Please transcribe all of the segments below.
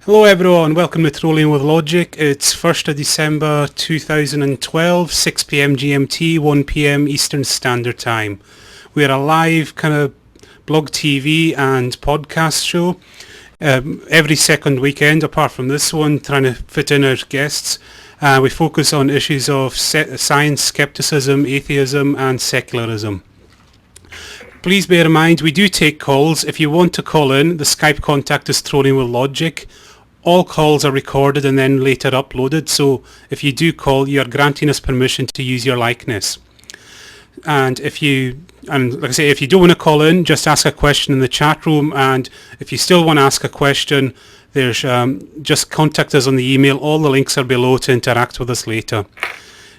Hello everyone, welcome to Trolling with Logic. It's 1st of December 2012, 6pm GMT, 1pm Eastern Standard Time. We're a live kind of blog TV and podcast show every second weekend, apart from this one, trying to fit in our guests. We focus on issues of science, skepticism, atheism and secularism. Please bear in mind, we do take calls. If you want to call in, the Skype contact is Trolling with Logic. All calls are recorded and then later uploaded, so if you do call, you're granting us permission to use your likeness. And like I say, if you don't want to call in, just ask a question in the chat room, and if you still want to ask a question, there's just contact us on the email. All the links are below to interact with us later.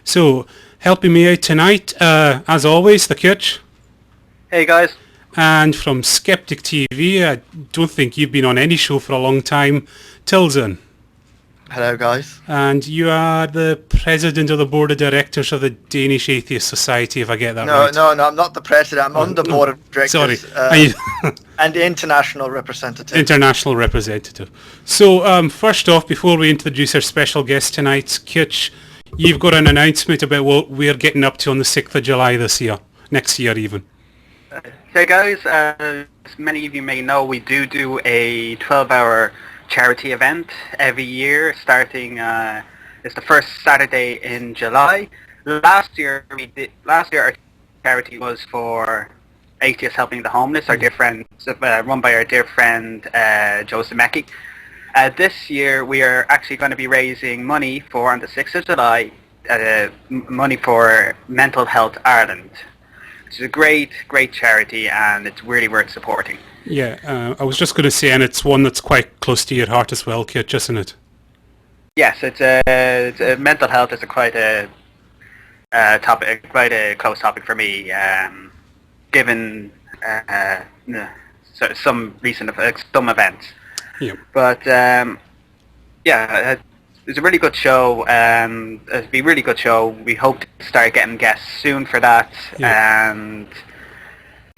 So, helping me out tonight, as always, the Kitch. Hey guys. And from Skeptic TV, I don't think you've been on any show for a long time, Tilson. Hello guys. And you are the president of the board of directors of the Danish Atheist Society, if I get that right. No, I'm not the president. I'm on the board of directors. Sorry. And the international representative. International representative. So, first off, before we introduce our special guest tonight, Kitch, you've got an announcement about what we're getting up to on the 6th of July this year, next year even. Hey guys, as many of you may know, we do a 12-hour charity event every year, starting it's the first Saturday in July. Last year our charity was for Atheists Helping the Homeless, our dear friend, run by our dear friend Joe Zemecki. This year we are actually going to be raising money for, on the 6th of July, money for Mental Health Ireland. It's a great charity, and it's really worth supporting. Yeah, I was just going to say, and it's one that's quite close to your heart as well, Kitch, isn't it? Yes, it's mental health is quite a close topic for me, given some recent events. Yeah. But it's a really good show. It'll be a really good show. We hope to start getting guests soon for that, and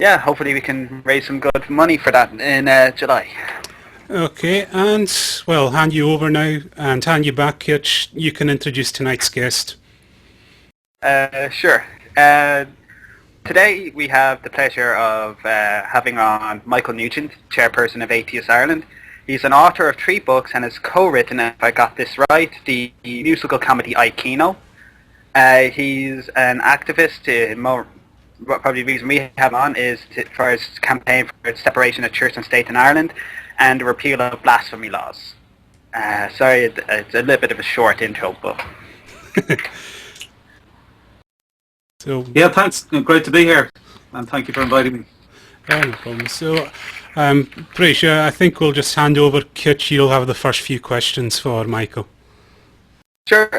hopefully we can raise some good money for that in July. Okay, and well, hand you over now and hand you back, Kitch. You can introduce tonight's guest. Sure. Today we have the pleasure of having on Michael Nugent, chairperson of Atheist Ireland. He's an author of 3 books and has co-written, if I got this right, the musical comedy Keano. He's an activist. Probably the reason we have him on is for his campaign for separation of church and state in Ireland and the repeal of blasphemy laws. Sorry, it's a little bit of a short intro, but... Yeah, thanks. Great to be here, and thank you for inviting me. No problem. So, I'm pretty sure, I think we'll just hand over, Kitch. You'll have the first few questions for Michael. Sure.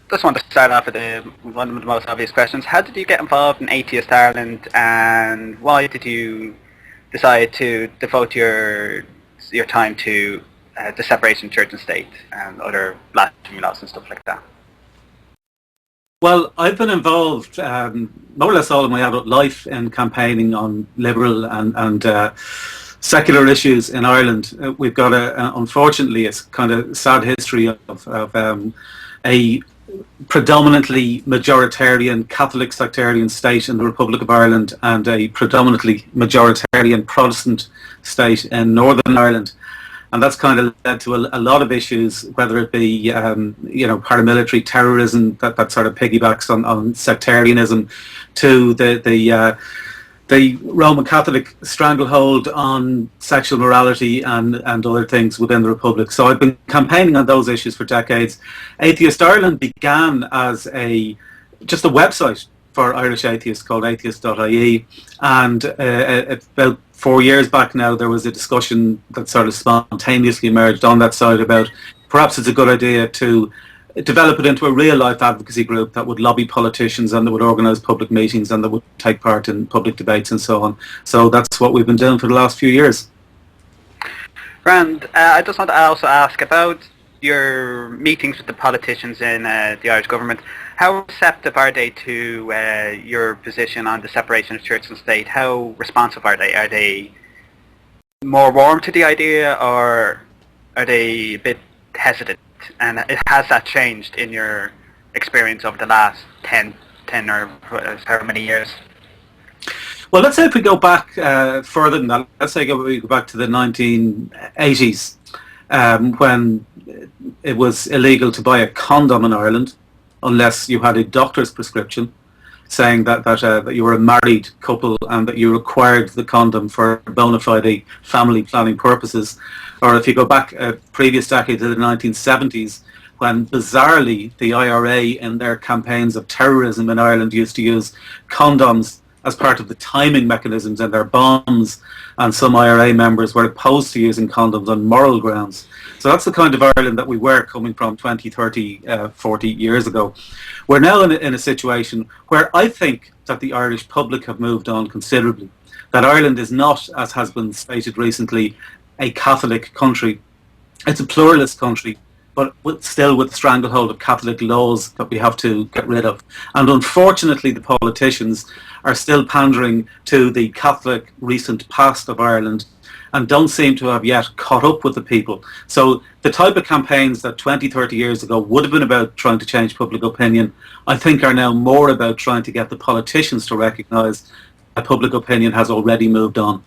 Just want to start off with one of the most obvious questions. How did you get involved in Atheist Ireland, and why did you decide to devote your time to the separation of church and state and other blasphemy laws and stuff like that? Well, I've been involved more or less all of my adult life in campaigning on liberal and secular issues in Ireland. We've got unfortunately, it's kind of sad history of a predominantly majoritarian Catholic sectarian state in the Republic of Ireland and a predominantly majoritarian Protestant state in Northern Ireland. And that's kind of led to a lot of issues, whether it be, paramilitary terrorism that sort of piggybacks on sectarianism, to the Roman Catholic stranglehold on sexual morality and other things within the Republic. So I've been campaigning on those issues for decades. Atheist Ireland began as just a website for Irish atheists called atheist.ie, and about 4 years back now there was a discussion that sort of spontaneously emerged on that side about perhaps it's a good idea to develop it into a real life advocacy group that would lobby politicians and that would organise public meetings and that would take part in public debates and so on. So that's what we've been doing for the last few years. Grand. I just want to also ask about your meetings with the politicians in the Irish government. How receptive are they to your position on the separation of church and state? How responsive are they? Are they more warm to the idea, or are they a bit hesitant? And has that changed in your experience over the last 10 or however many years? Well, let's say if we go back further than that, let's say we go back to the 1980s, when it was illegal to buy a condom in Ireland unless you had a doctor's prescription saying that you were a married couple and that you required the condom for bona fide family planning purposes. Or if you go back a previous decade to the 1970s, when bizarrely the IRA in their campaigns of terrorism in Ireland used to use condoms as part of the timing mechanisms in their bombs, and some IRA members were opposed to using condoms on moral grounds. So that's the kind of Ireland that we were coming from 20, 30, 40 years ago. We're now in a situation where I think that the Irish public have moved on considerably, that Ireland is not, as has been stated recently, a Catholic country. It's a pluralist country, but still with the stranglehold of Catholic laws that we have to get rid of. And unfortunately, the politicians are still pandering to the Catholic recent past of Ireland and don't seem to have yet caught up with the people. So the type of campaigns that 20, 30 years ago would have been about trying to change public opinion, I think are now more about trying to get the politicians to recognise that public opinion has already moved on.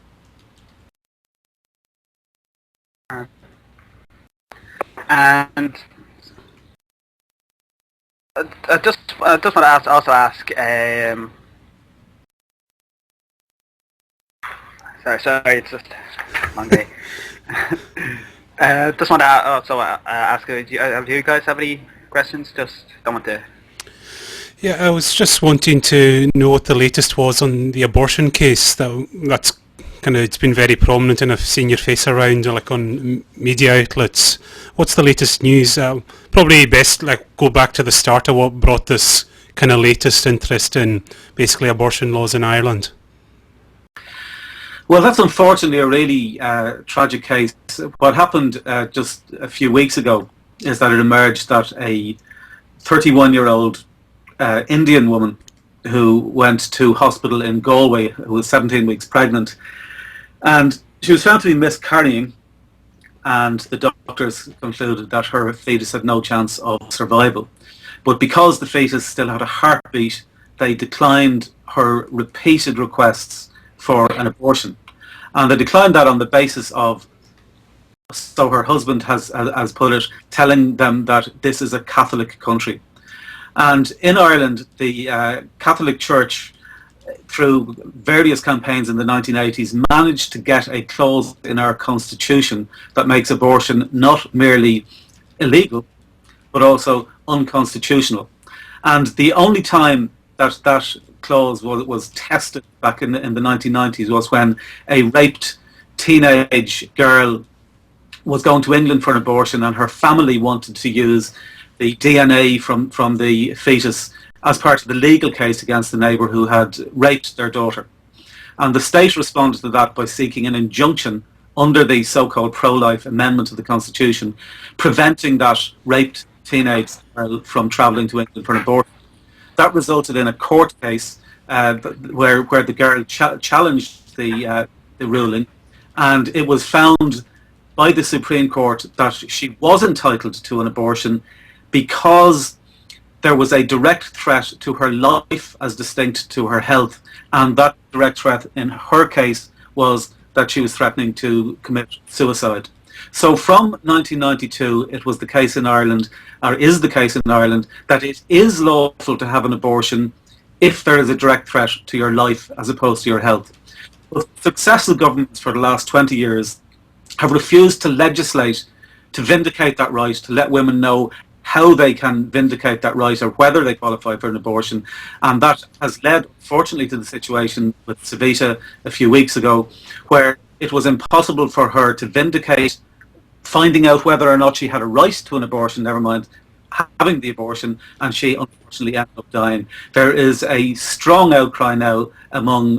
And I just want to ask. Sorry, it's just a long day. Just want to also ask, do you guys have any questions? Just don't want to. Yeah, I was just wanting to know what the latest was on the abortion case. That's kind of, it's been very prominent, and I've seen your face around like on media outlets. What's the latest news? Probably best go back to the start of what brought this kind of latest interest in basically abortion laws in Ireland. Well, that's unfortunately a really tragic case. What happened just a few weeks ago is that it emerged that a 31-year-old Indian woman who went to hospital in Galway, who was 17 weeks pregnant, and she was found to be miscarrying, and the doctors concluded that her fetus had no chance of survival. But because the fetus still had a heartbeat, they declined her repeated requests for an abortion. And they declined that on the basis of, so her husband has put it, telling them that this is a Catholic country. And in Ireland, the Catholic Church, through various campaigns in the 1980s, managed to get a clause in our constitution that makes abortion not merely illegal, but also unconstitutional. And the only time that that clause was tested back in the 1990s was when a raped teenage girl was going to England for an abortion, and her family wanted to use the DNA from the fetus as part of the legal case against the neighbour who had raped their daughter. And the state responded to that by seeking an injunction under the so-called pro-life amendment of the Constitution, preventing that raped teenage girl from travelling to England for an abortion. That resulted in a court case where the girl challenged the ruling, and it was found by the Supreme Court that she was entitled to an abortion because there was a direct threat to her life as distinct to her health, and that direct threat in her case was that she was threatening to commit suicide. So from 1992, it was the case in Ireland, or is the case in Ireland, that it is lawful to have an abortion if there is a direct threat to your life as opposed to your health. But successive governments for the last 20 years have refused to legislate to vindicate that right, to let women know how they can vindicate that right or whether they qualify for an abortion. And that has led, fortunately, to the situation with Savita a few weeks ago, where it was impossible for her to vindicate finding out whether or not she had a right to an abortion, never mind having the abortion, and she unfortunately ended up dying. There is a strong outcry now among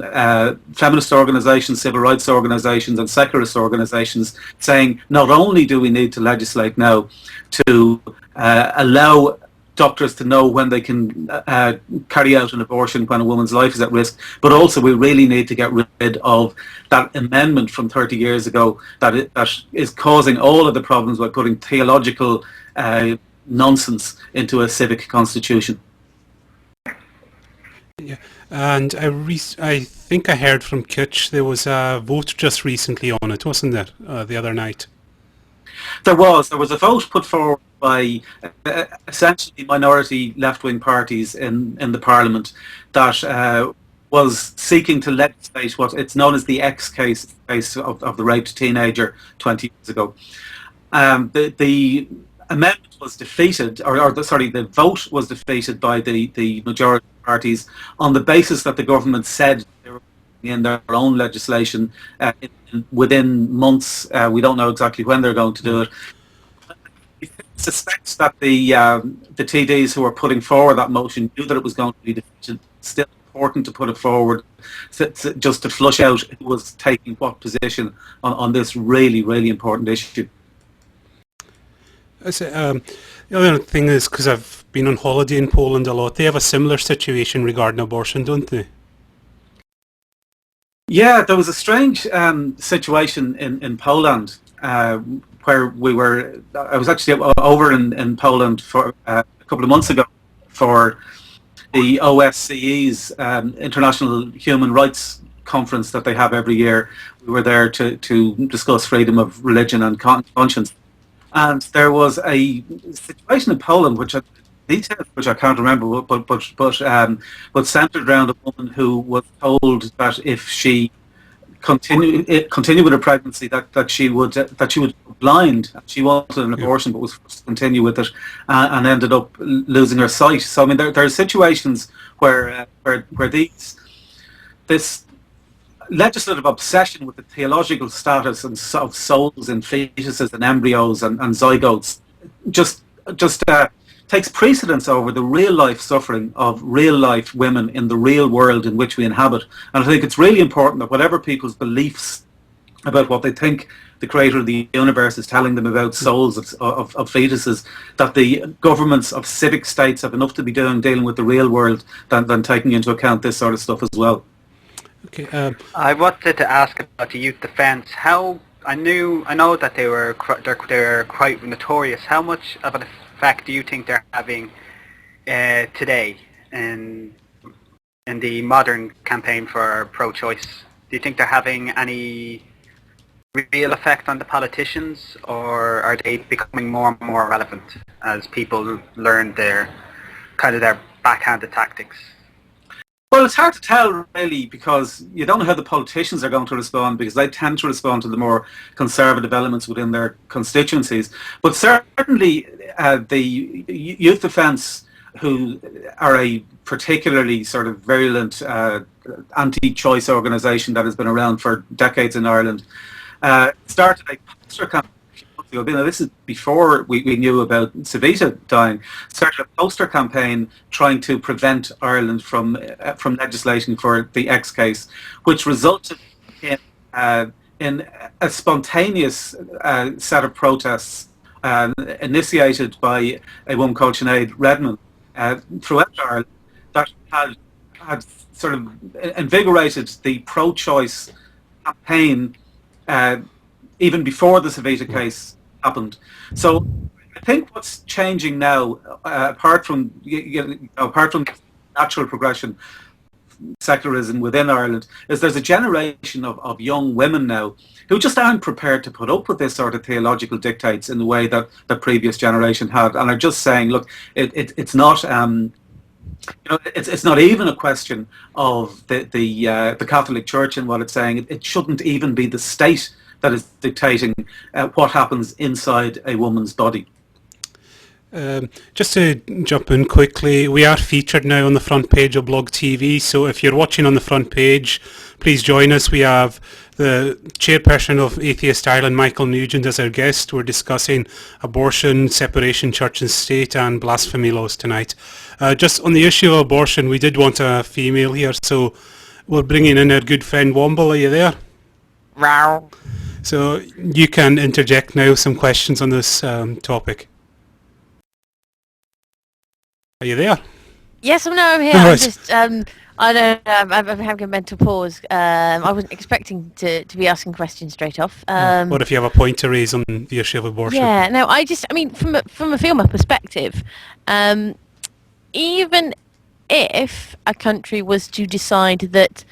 feminist organisations, civil rights organisations and secularist organisations saying not only do we need to legislate now to allow doctors to know when they can carry out an abortion when a woman's life is at risk, but also we really need to get rid of that amendment from 30 years ago that is causing all of the problems by putting theological nonsense into a civic constitution. Yeah, and I think I heard from Kitch there was a vote just recently on it, wasn't there, the other night? There was a vote put forward by essentially minority left-wing parties in the Parliament that was seeking to legislate what it's known as the X case of the raped teenager 20 years ago. The amendment was defeated, the vote was defeated by the majority parties on the basis that the government said they were in their own legislation within months. We don't know exactly when they're going to do it. We suspect that the TDs who are putting forward that motion knew that it was going to be defeated. Still important to put it forward, just to flush out who was taking what position on this really, really important issue. The other thing is, because I've been on holiday in Poland a lot, they have a similar situation regarding abortion, don't they? Yeah, there was a strange situation in Poland where I was actually over in Poland for a couple of months ago for the OSCE's International Human Rights Conference that they have every year. We were there to discuss freedom of religion and conscience. And there was a situation in Poland which I can't remember, but centred around a woman who was told that if she continued with her pregnancy, that she would go blind. She wanted an abortion, but was forced to continue with it, and ended up losing her sight. So I mean, there are situations where this legislative obsession with the theological status of souls in fetuses and embryos and zygotes just takes precedence over the real life suffering of real life women in the real world in which we inhabit. And I think it's really important that whatever people's beliefs about what they think the creator of the universe is telling them about souls of fetuses, that the governments of civic states have enough to be doing dealing with the real world than taking into account this sort of stuff as well. Okay. I wanted to ask about the youth defence. I know that they're quite notorious. How much of an effect do you think they're having today in the modern campaign for pro-choice? Do you think they're having any real effect on the politicians, or are they becoming more and more relevant as people learn their backhanded tactics? Well, it's hard to tell, really, because you don't know how the politicians are going to respond, because they tend to respond to the more conservative elements within their constituencies. But certainly the Youth Defence, who are a particularly sort of virulent anti-choice organisation that has been around for decades in Ireland, started a poster campaign. This is before we knew about Savita dying. Started a poster campaign trying to prevent Ireland from legislation for the X case, which resulted in a spontaneous set of protests initiated by a woman called Sinead Redmond throughout Ireland that had sort of invigorated the pro-choice campaign even before the Savita case happened. So I think what's changing now, apart from natural progression, secularism within Ireland, is there's a generation of young women now who just aren't prepared to put up with this sort of theological dictates in the way that the previous generation had, and are just saying, look, it's not. It's not even a question of the Catholic Church and what it's saying. It shouldn't even be the state that is dictating what happens inside a woman's body. Just to jump in quickly, we are featured now on the front page of Blog TV, so if you're watching on the front page, please join us. We have the chairperson of Atheist Ireland, Michael Nugent, as our guest. We're discussing abortion, separation, church and state, and blasphemy laws tonight. Just on the issue of abortion, we did want a female here, so we're bringing in our good friend Womble. Are you there? Wow. So you can interject now some questions on this topic. Are you there? Yes, I'm here. I'm just, I don't know, I'm having a mental pause. I wasn't expecting to be asking questions straight off. What if you have a point to raise on the issue of abortion? Yeah, no, I mean, from a filmer perspective, even if a country was to decide that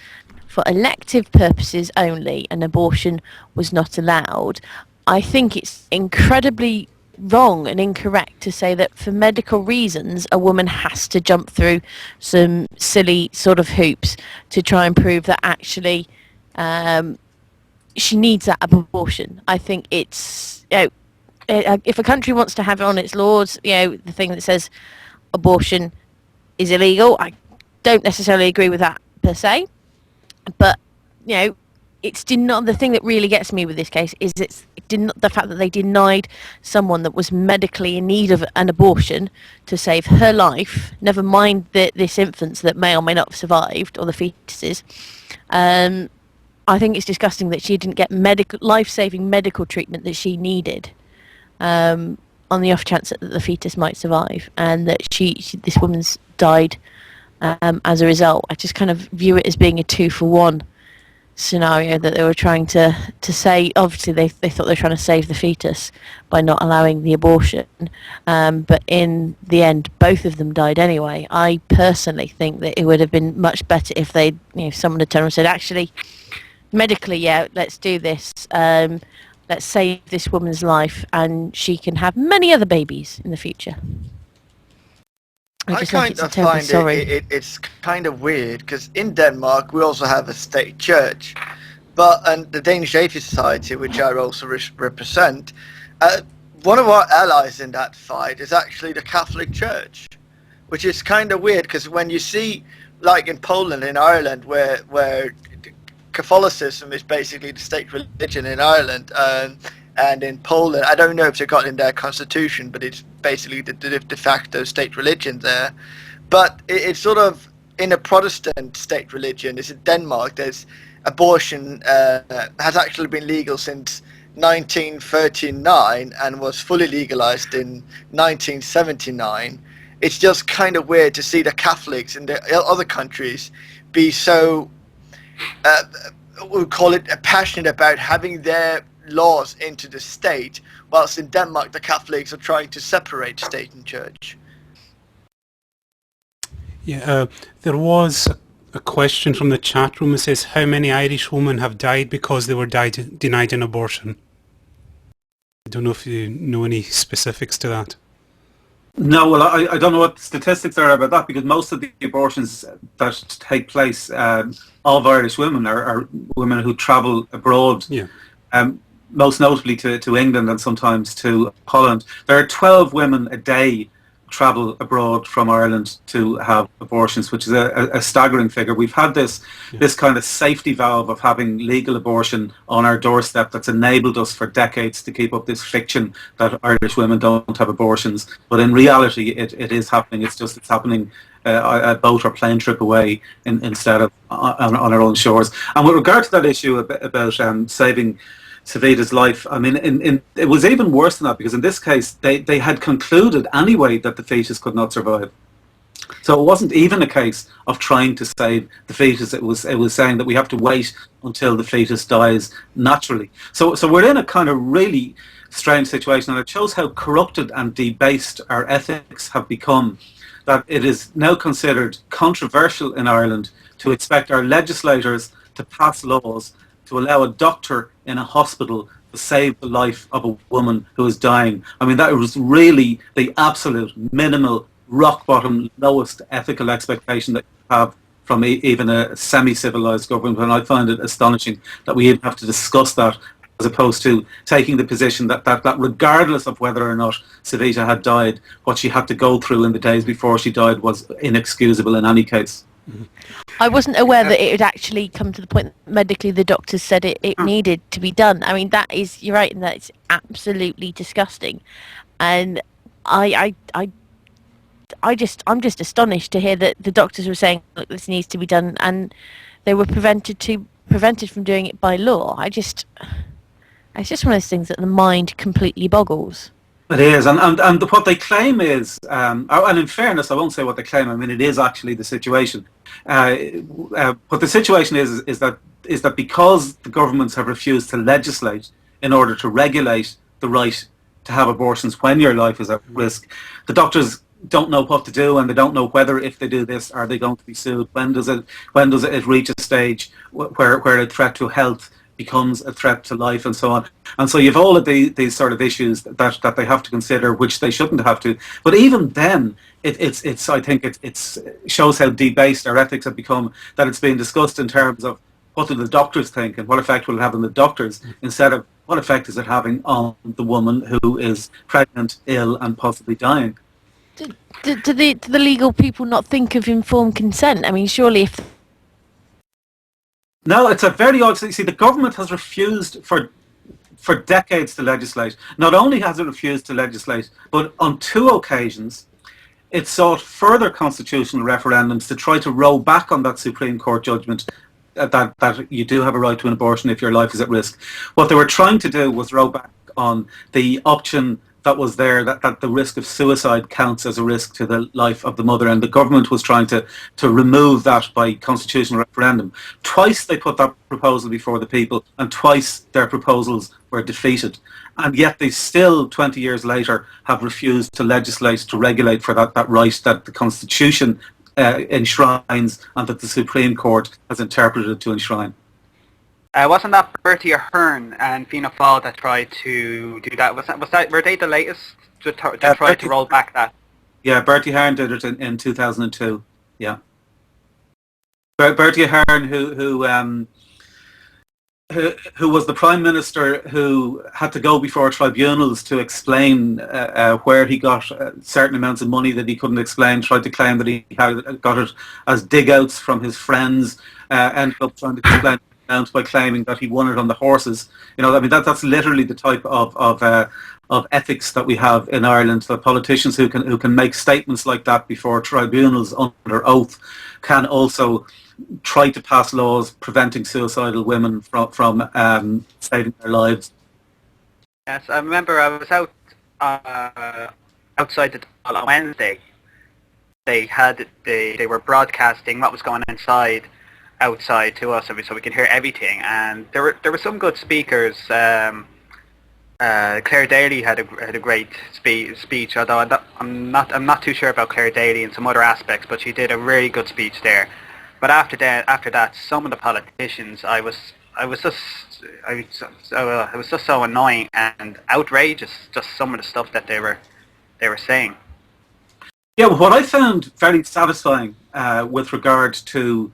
for elective purposes only an abortion was not allowed, I think it's incredibly wrong and incorrect to say that for medical reasons a woman has to jump through some silly sort of hoops to try and prove that actually she needs that abortion. I think it's, if a country wants to have it on its laws, the thing that says abortion is illegal, I don't necessarily agree with that per se, but it's the thing that really gets me with this case is the fact that they denied someone that was medically in need of an abortion to save her life, never mind this infant that may or may not have survived, or the fetuses. I think it's disgusting that she didn't get life-saving medical treatment that she needed, on the off chance that the fetus might survive, and that this woman's died as a result. I just kind of view it as being a 2-for-1 scenario that they were trying to say. Obviously they thought they were trying to save the fetus by not allowing the abortion, but in the end both of them died anyway. I personally think that it would have been much better if someone had turned and said, actually, medically, let's do this, let's save this woman's life and she can have many other babies in the future. I kind of find it's kind of weird, because in Denmark we also have a state church, and the Danish Atheist Society, which I also represent, one of our allies in that fight is actually the Catholic Church, which is kind of weird, because when you see, like in Poland, in Ireland, where Catholicism is basically the state religion in Ireland, and in Poland, I don't know if they got in their constitution, but it's basically the de facto state religion there. But it's sort of in a Protestant state religion. It's in Denmark. There's abortion has actually been legal since 1939 and was fully legalized in 1979. It's just kind of weird to see the Catholics in the other countries be so, we'll call it, passionate about having their laws into the state, whilst in Denmark the Catholics are trying to separate state and church. Yeah, there was a question from the chat room that says, how many Irish women have died because they were denied an abortion? I don't know if you know any specifics to that. No, well, I don't know what statistics are about that, because most of the abortions that take place of Irish women are women who travel abroad. Yeah. Most notably to England and sometimes to Holland. There are 12 women a day travel abroad from Ireland to have abortions, which is a staggering figure. We've had this kind of safety valve of having legal abortion on our doorstep that's enabled us for decades to keep up this fiction that Irish women don't have abortions. But in reality, it is happening. It's happening a boat or plane trip away instead of on our own shores. And with regard to that issue about saving Savita's life, I mean, it was even worse than that, because in this case they had concluded anyway that the fetus could not survive. So it wasn't even a case of trying to save the fetus. It was saying that we have to wait until the fetus dies naturally. So we're in a kind of really strange situation, and it shows how corrupted and debased our ethics have become, that it is now considered controversial in Ireland to expect our legislators to pass laws to allow a doctor in a hospital to save the life of a woman who is dying. I mean, that was really the absolute minimal, rock bottom, lowest ethical expectation that you have from even a semi-civilized government, and I find it astonishing that we even have to discuss that, as opposed to taking the position that regardless of whether or not Savita had died, what she had to go through in the days before she died was inexcusable in any case. I wasn't aware that it had actually come to the point that medically the doctors said it needed to be done. I mean, you're right in that it's absolutely disgusting, and I'm just astonished to hear that the doctors were saying, look, this needs to be done, and they were prevented from doing it by law. It's just one of those things that the mind completely boggles. It is, and what they claim is, and in fairness, I won't say what they claim. I mean, it is actually the situation. But the situation is that because the governments have refused to legislate in order to regulate the right to have abortions when your life is at risk, the doctors don't know what to do, and they don't know whether, if they do this, are they going to be sued? When does it reach a stage where a threat to health becomes a threat to life, and so on? And so you've all of these sort of issues that they have to consider, which they shouldn't have to. But even then, it's I think it shows how debased our ethics have become, that it's being discussed in terms of what do the doctors think and what effect will it have on the doctors, instead of what effect is it having on the woman who is pregnant, ill, and possibly dying. Do the legal people not think of informed consent? I mean, surely if... No, it's a very odd... See, the government has refused for decades to legislate. Not only has it refused to legislate, but on 2 occasions it sought further constitutional referendums to try to roll back on that Supreme Court judgment that you do have a right to an abortion if your life is at risk. What they were trying to do was roll back on the option that was there, that the risk of suicide counts as a risk to the life of the mother, and the government was trying to remove that by constitutional referendum. Twice they put that proposal before the people, and twice their proposals were defeated. And yet they still, 20 years later, have refused to legislate to regulate for that right that the Constitution enshrines and that the Supreme Court has interpreted to enshrine. Wasn't that Bertie Ahern and Fianna Fáil that tried to do that? Were they the latest to try to roll back that? Yeah, Bertie Ahern did it in 2002. Yeah, Bertie Ahern, who was the Prime Minister who had to go before tribunals to explain where he got certain amounts of money that he couldn't explain, tried to claim that he had got it as dig-outs from his friends, ended up trying to explain by claiming that he won it on the horses. You know, I mean, that's literally the type of ethics that we have in Ireland. The politicians who can make statements like that before tribunals under oath can also try to pass laws preventing suicidal women from saving their lives. Yes, I remember I was out outside the Dáil on Wednesday. They were broadcasting what was going on outside to us, so we can hear everything. And there were some good speakers. Claire Daly had a great speech. Although I'm not too sure about Claire Daly and some other aspects, but she did a really good speech there. But after that, some of the politicians, it was just so annoying and outrageous. Just some of the stuff that they were saying. Yeah, well, what I found very satisfying with regard to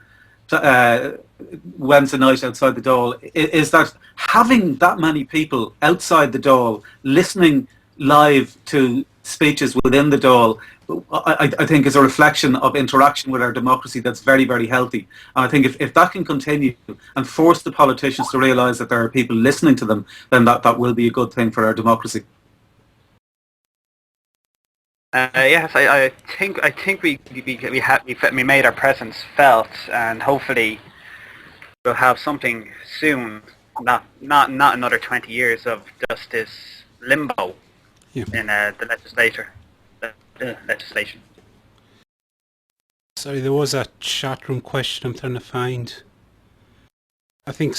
Wednesday night outside the Dáil is that having that many people outside the Dáil listening live to speeches within the Dáil, I think is a reflection of interaction with our democracy that's very, very healthy. And I think if that can continue and force the politicians to realise that there are people listening to them, then that will be a good thing for our democracy. Yes, I think we made our presence felt, and hopefully we'll have something soon. Not another 20 years of just this limbo in the legislation. Sorry, there was a chat room question I'm trying to find. I think.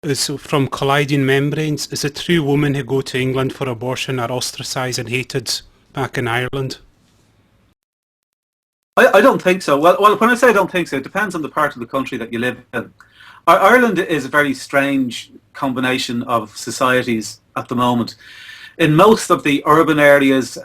Is from Colliding Membranes. Is it true women who go to England for abortion are ostracised and hated back in Ireland? I don't think so. Well, when I say I don't think so, it depends on the part of the country that you live in. Ireland is a very strange combination of societies at the moment. In most of the urban areas,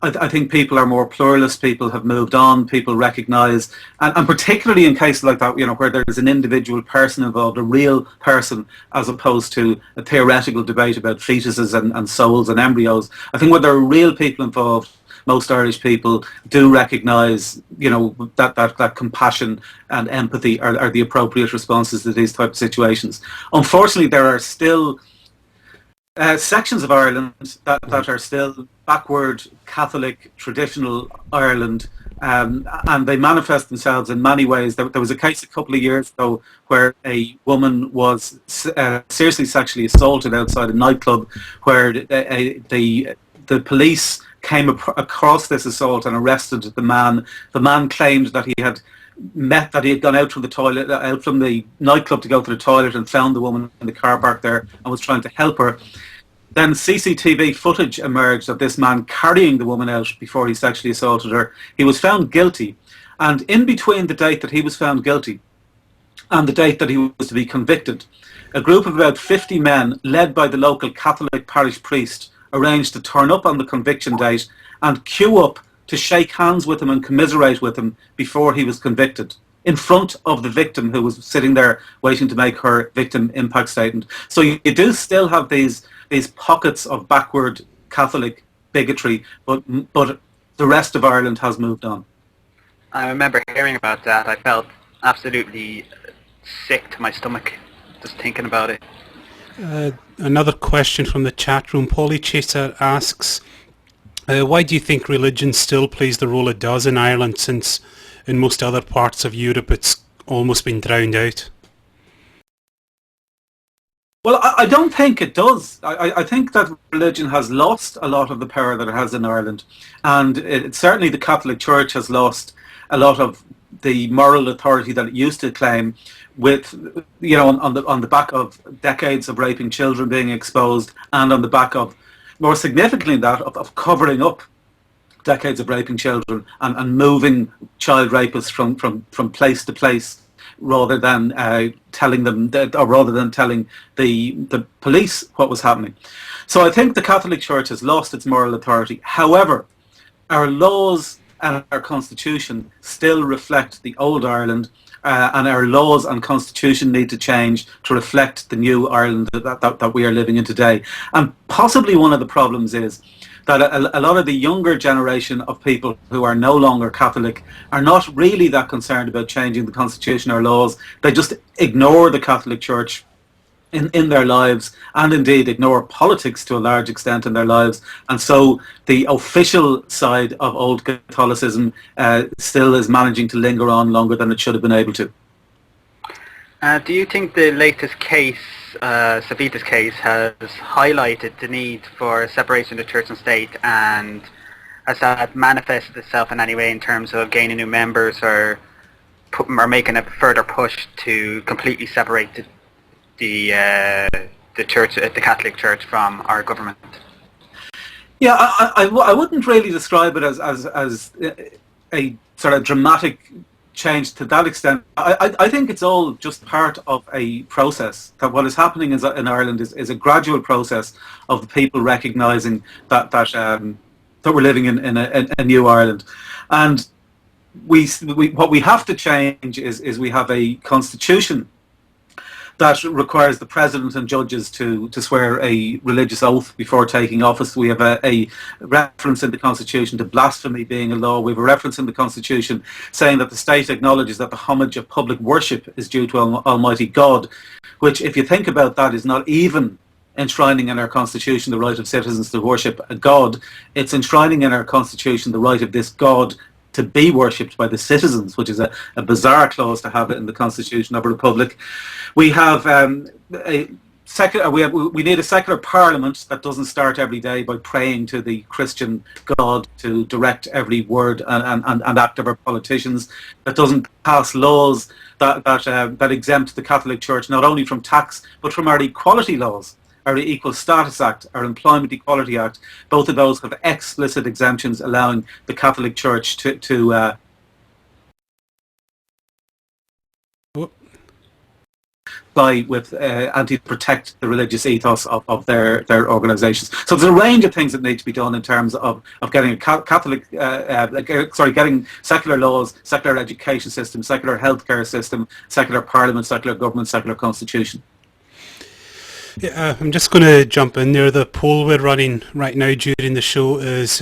I think people are more pluralist. People have moved on. People recognise, and particularly in cases like that, you know, where there's an individual person involved, a real person, as opposed to a theoretical debate about fetuses and souls and embryos. I think when there are real people involved, most Irish people do recognise, you know, that compassion and empathy are the appropriate responses to these type of situations. Unfortunately, there are still sections of Ireland that are still backward Catholic traditional Ireland and they manifest themselves in many ways. There was a case a couple of years ago where a woman was seriously sexually assaulted outside a nightclub, where the police came across this assault and arrested the man. The man claimed that he had gone out from the nightclub to go to the toilet and found the woman in the car park there and was trying to help her. Then CCTV footage emerged of this man carrying the woman out before he sexually assaulted her. He was found guilty, and in between the date that he was found guilty and the date that he was to be convicted, a group of about 50 men, led by the local Catholic parish priest, arranged to turn up on the conviction date and queue up to shake hands with him and commiserate with him before he was convicted, in front of the victim who was sitting there waiting to make her victim impact statement. So you do still have these pockets of backward Catholic bigotry, but the rest of Ireland has moved on. I remember hearing about that. I felt absolutely sick to my stomach just thinking about it. Another question from the chat room. Polly Chaser asks, why do you think religion still plays the role it does in Ireland, since in most other parts of Europe it's almost been drowned out? Well, I don't think it does. I think that religion has lost a lot of the power that it has in Ireland, and certainly the Catholic Church has lost a lot of the moral authority that it used to claim, with, you know, on the back of decades of raping children being exposed, and on the back of, more significantly, that of covering up decades of raping children and moving child rapists from place to place, rather than telling them, or rather than telling the police what was happening. So I think the Catholic Church has lost its moral authority. However, our laws and our constitution still reflect the old Ireland, and our laws and constitution need to change to reflect the new Ireland that we are living in today. And possibly one of the problems is that a lot of the younger generation of people who are no longer Catholic are not really that concerned about changing the constitution or laws. They just ignore the Catholic Church in their lives, and indeed ignore politics to a large extent in their lives. And so the official side of old Catholicism still is managing to linger on longer than it should have been able to. Do you think the latest case, Savita's case, has highlighted the need for separation of church and state, and has that manifested itself in any way in terms of gaining new members, or making a further push to completely separate the church, the Catholic Church, from our government? Yeah, I wouldn't really describe it as a sort of dramatic change to that extent. I think it's all just part of a process. That what is happening in Ireland is a gradual process of the people recognising that we're living in a new Ireland, and what we have to change is we have a constitution that requires the president and judges to swear a religious oath before taking office. We have a reference in the Constitution to blasphemy being a law. We have a reference in the Constitution saying that the state acknowledges that the homage of public worship is due to Almighty God, which, if you think about that, is not even enshrining in our Constitution the right of citizens to worship a God. It's enshrining in our Constitution the right of this God to be worshipped by the citizens, which is a bizarre clause to have it in the Constitution of a republic. We have we need a secular parliament that doesn't start every day by praying to the Christian God to direct every word and act of our politicians, that doesn't pass laws that exempt the Catholic Church not only from tax but from our equality laws, our Equal Status Act, our Employment Equality Act. Both of those have explicit exemptions allowing the Catholic Church to comply with protect the religious ethos of their organisations. So there's a range of things that need to be done in terms of getting a getting secular laws, secular education system, secular healthcare system, secular parliament, secular government, secular constitution. Yeah, I'm just going to jump in there. The poll we're running right now during the show is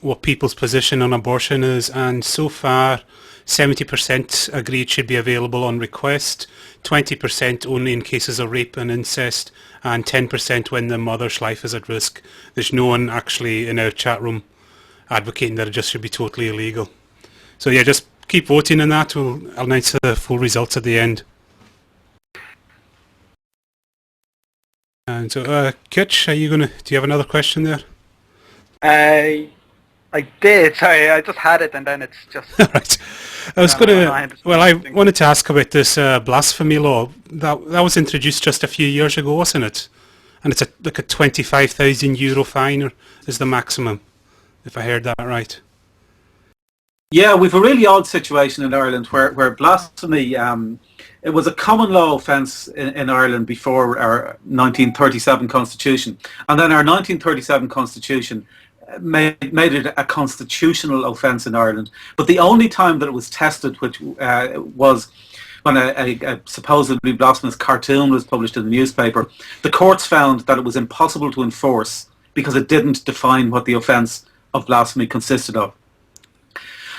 what people's position on abortion is, and so far 70% agree it should be available on request, 20% only in cases of rape and incest, and 10% when the mother's life is at risk. There's no one actually in our chat room advocating that it just should be totally illegal. So yeah, just keep voting on that. We'll announce the full results at the end. And so, Kitch, do you have another question there? I did. Sorry, I just had it and then it's just... Right. I wanted to ask about this blasphemy law. That was introduced just a few years ago, wasn't it? And it's like a €25,000 fine is the maximum, if I heard that right. Yeah, we've a really odd situation in Ireland where blasphemy, it was a common law offence in Ireland before our 1937 constitution. And then our 1937 constitution made it a constitutional offence in Ireland. But the only time that it was tested, which was when a supposedly blasphemous cartoon was published in the newspaper, the courts found that it was impossible to enforce because it didn't define what the offence of blasphemy consisted of.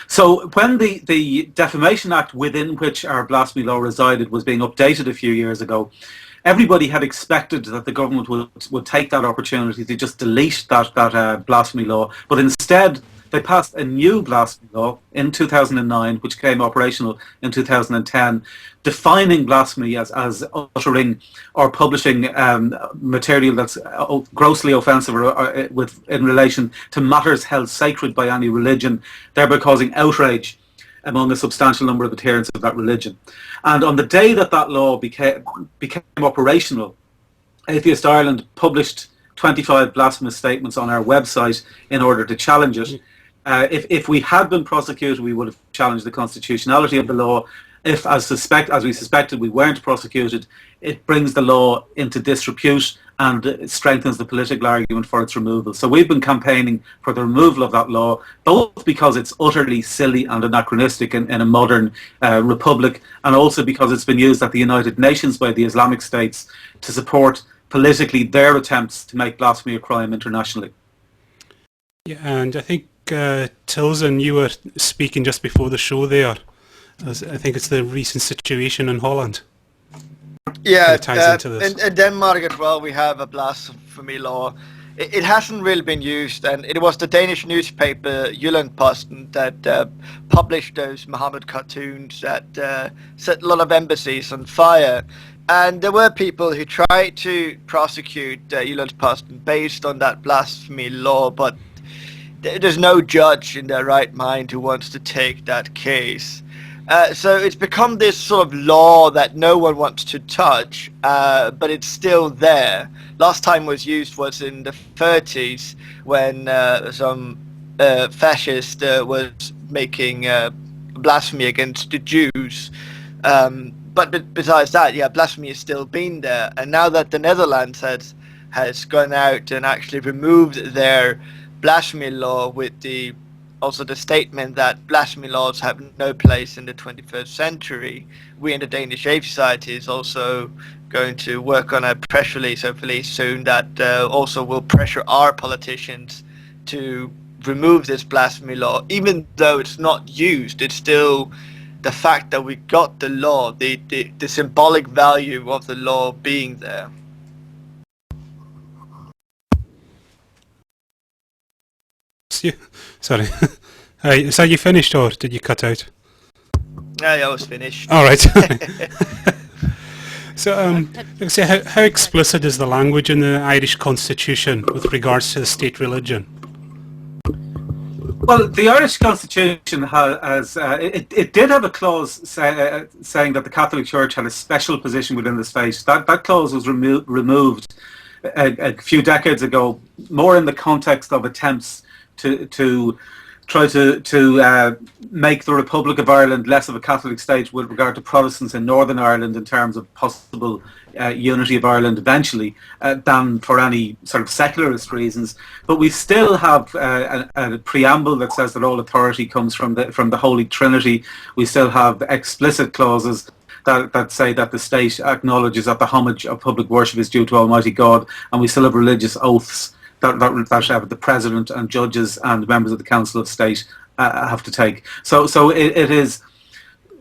So when the Defamation Act within which our blasphemy law resided was being updated a few years ago, everybody had expected that the government would take that opportunity to just delete that blasphemy law, but instead they passed a new blasphemy law in 2009, which became operational in 2010, defining blasphemy as uttering or publishing material that's grossly offensive or in relation to matters held sacred by any religion, thereby causing outrage among a substantial number of adherents of that religion. And on the day that law became operational, Atheist Ireland published 25 blasphemous statements on our website in order to challenge it. If we had been prosecuted, we would have challenged the constitutionality of the law. If, as we suspected, we weren't prosecuted, it brings the law into disrepute and it strengthens the political argument for its removal. So we've been campaigning for the removal of that law, both because it's utterly silly and anachronistic in a modern republic, and also because it's been used at the United Nations by the Islamic states to support politically their attempts to make blasphemy a crime internationally. Yeah, and I think Tilson, you were speaking just before the show there. I think it's the recent situation in Holland. Yeah, in Denmark as well, we have a blasphemy law. It hasn't really been used, and it was the Danish newspaper Jyllandsposten that published those Muhammad cartoons that set a lot of embassies on fire. And there were people who tried to prosecute Jyllandsposten based on that blasphemy law, but there's no judge in their right mind who wants to take that case. So it's become this sort of law that no one wants to touch, but it's still there. Last time it was used was in the 30s when some fascist was making blasphemy against the Jews. But besides that, yeah, blasphemy has still been there. And now that the Netherlands has gone out and actually removed their blasphemy law with also the statement that blasphemy laws have no place in the 21st century, we in the Danish Atheist Society is also going to work on a press release hopefully soon that also will pressure our politicians to remove this blasphemy law. Even though it's not used, it's still the fact that we got the law, the symbolic value of the law being there. Sorry. So you finished, or did you cut out? I was finished. All right. So, how explicit is the language in the Irish Constitution with regards to the state religion? Well, the Irish Constitution has it did have a clause saying that the Catholic Church had a special position within the state. That clause was removed a few decades ago, more in the context of attempts to try to make the Republic of Ireland less of a Catholic state with regard to Protestants in Northern Ireland in terms of possible unity of Ireland eventually, than for any sort of secularist reasons. But we still have a preamble that says that all authority comes from the Holy Trinity. We still have explicit clauses that say that the state acknowledges that the homage of public worship is due to Almighty God, and we still have religious oaths that the President and judges and members of the Council of State have to take. So it is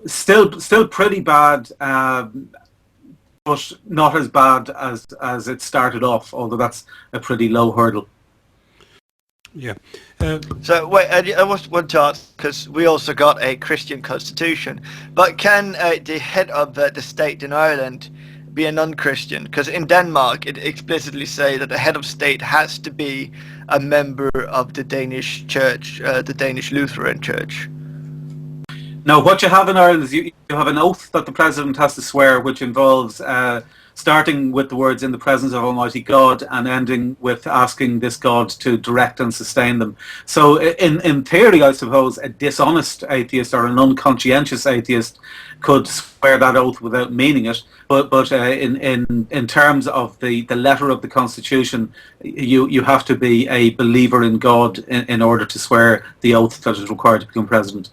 still pretty bad, but not as bad as it started off, although that's a pretty low hurdle. Yeah. So wait, I want to ask, because we also got a Christian constitution, but can the head of the state in Ireland be a non-Christian? Because in Denmark it explicitly say that the head of state has to be a member of the Danish church, the Danish Lutheran Church. No, what you have in Ireland is you have an oath that the president has to swear, which involves starting with the words "in the presence of Almighty God" and ending with asking this God to direct and sustain them. So, in theory, I suppose a dishonest atheist or an unconscientious atheist could swear that oath without meaning it. But in terms of the letter of the Constitution, you have to be a believer in God in order to swear the oath that is required to become president.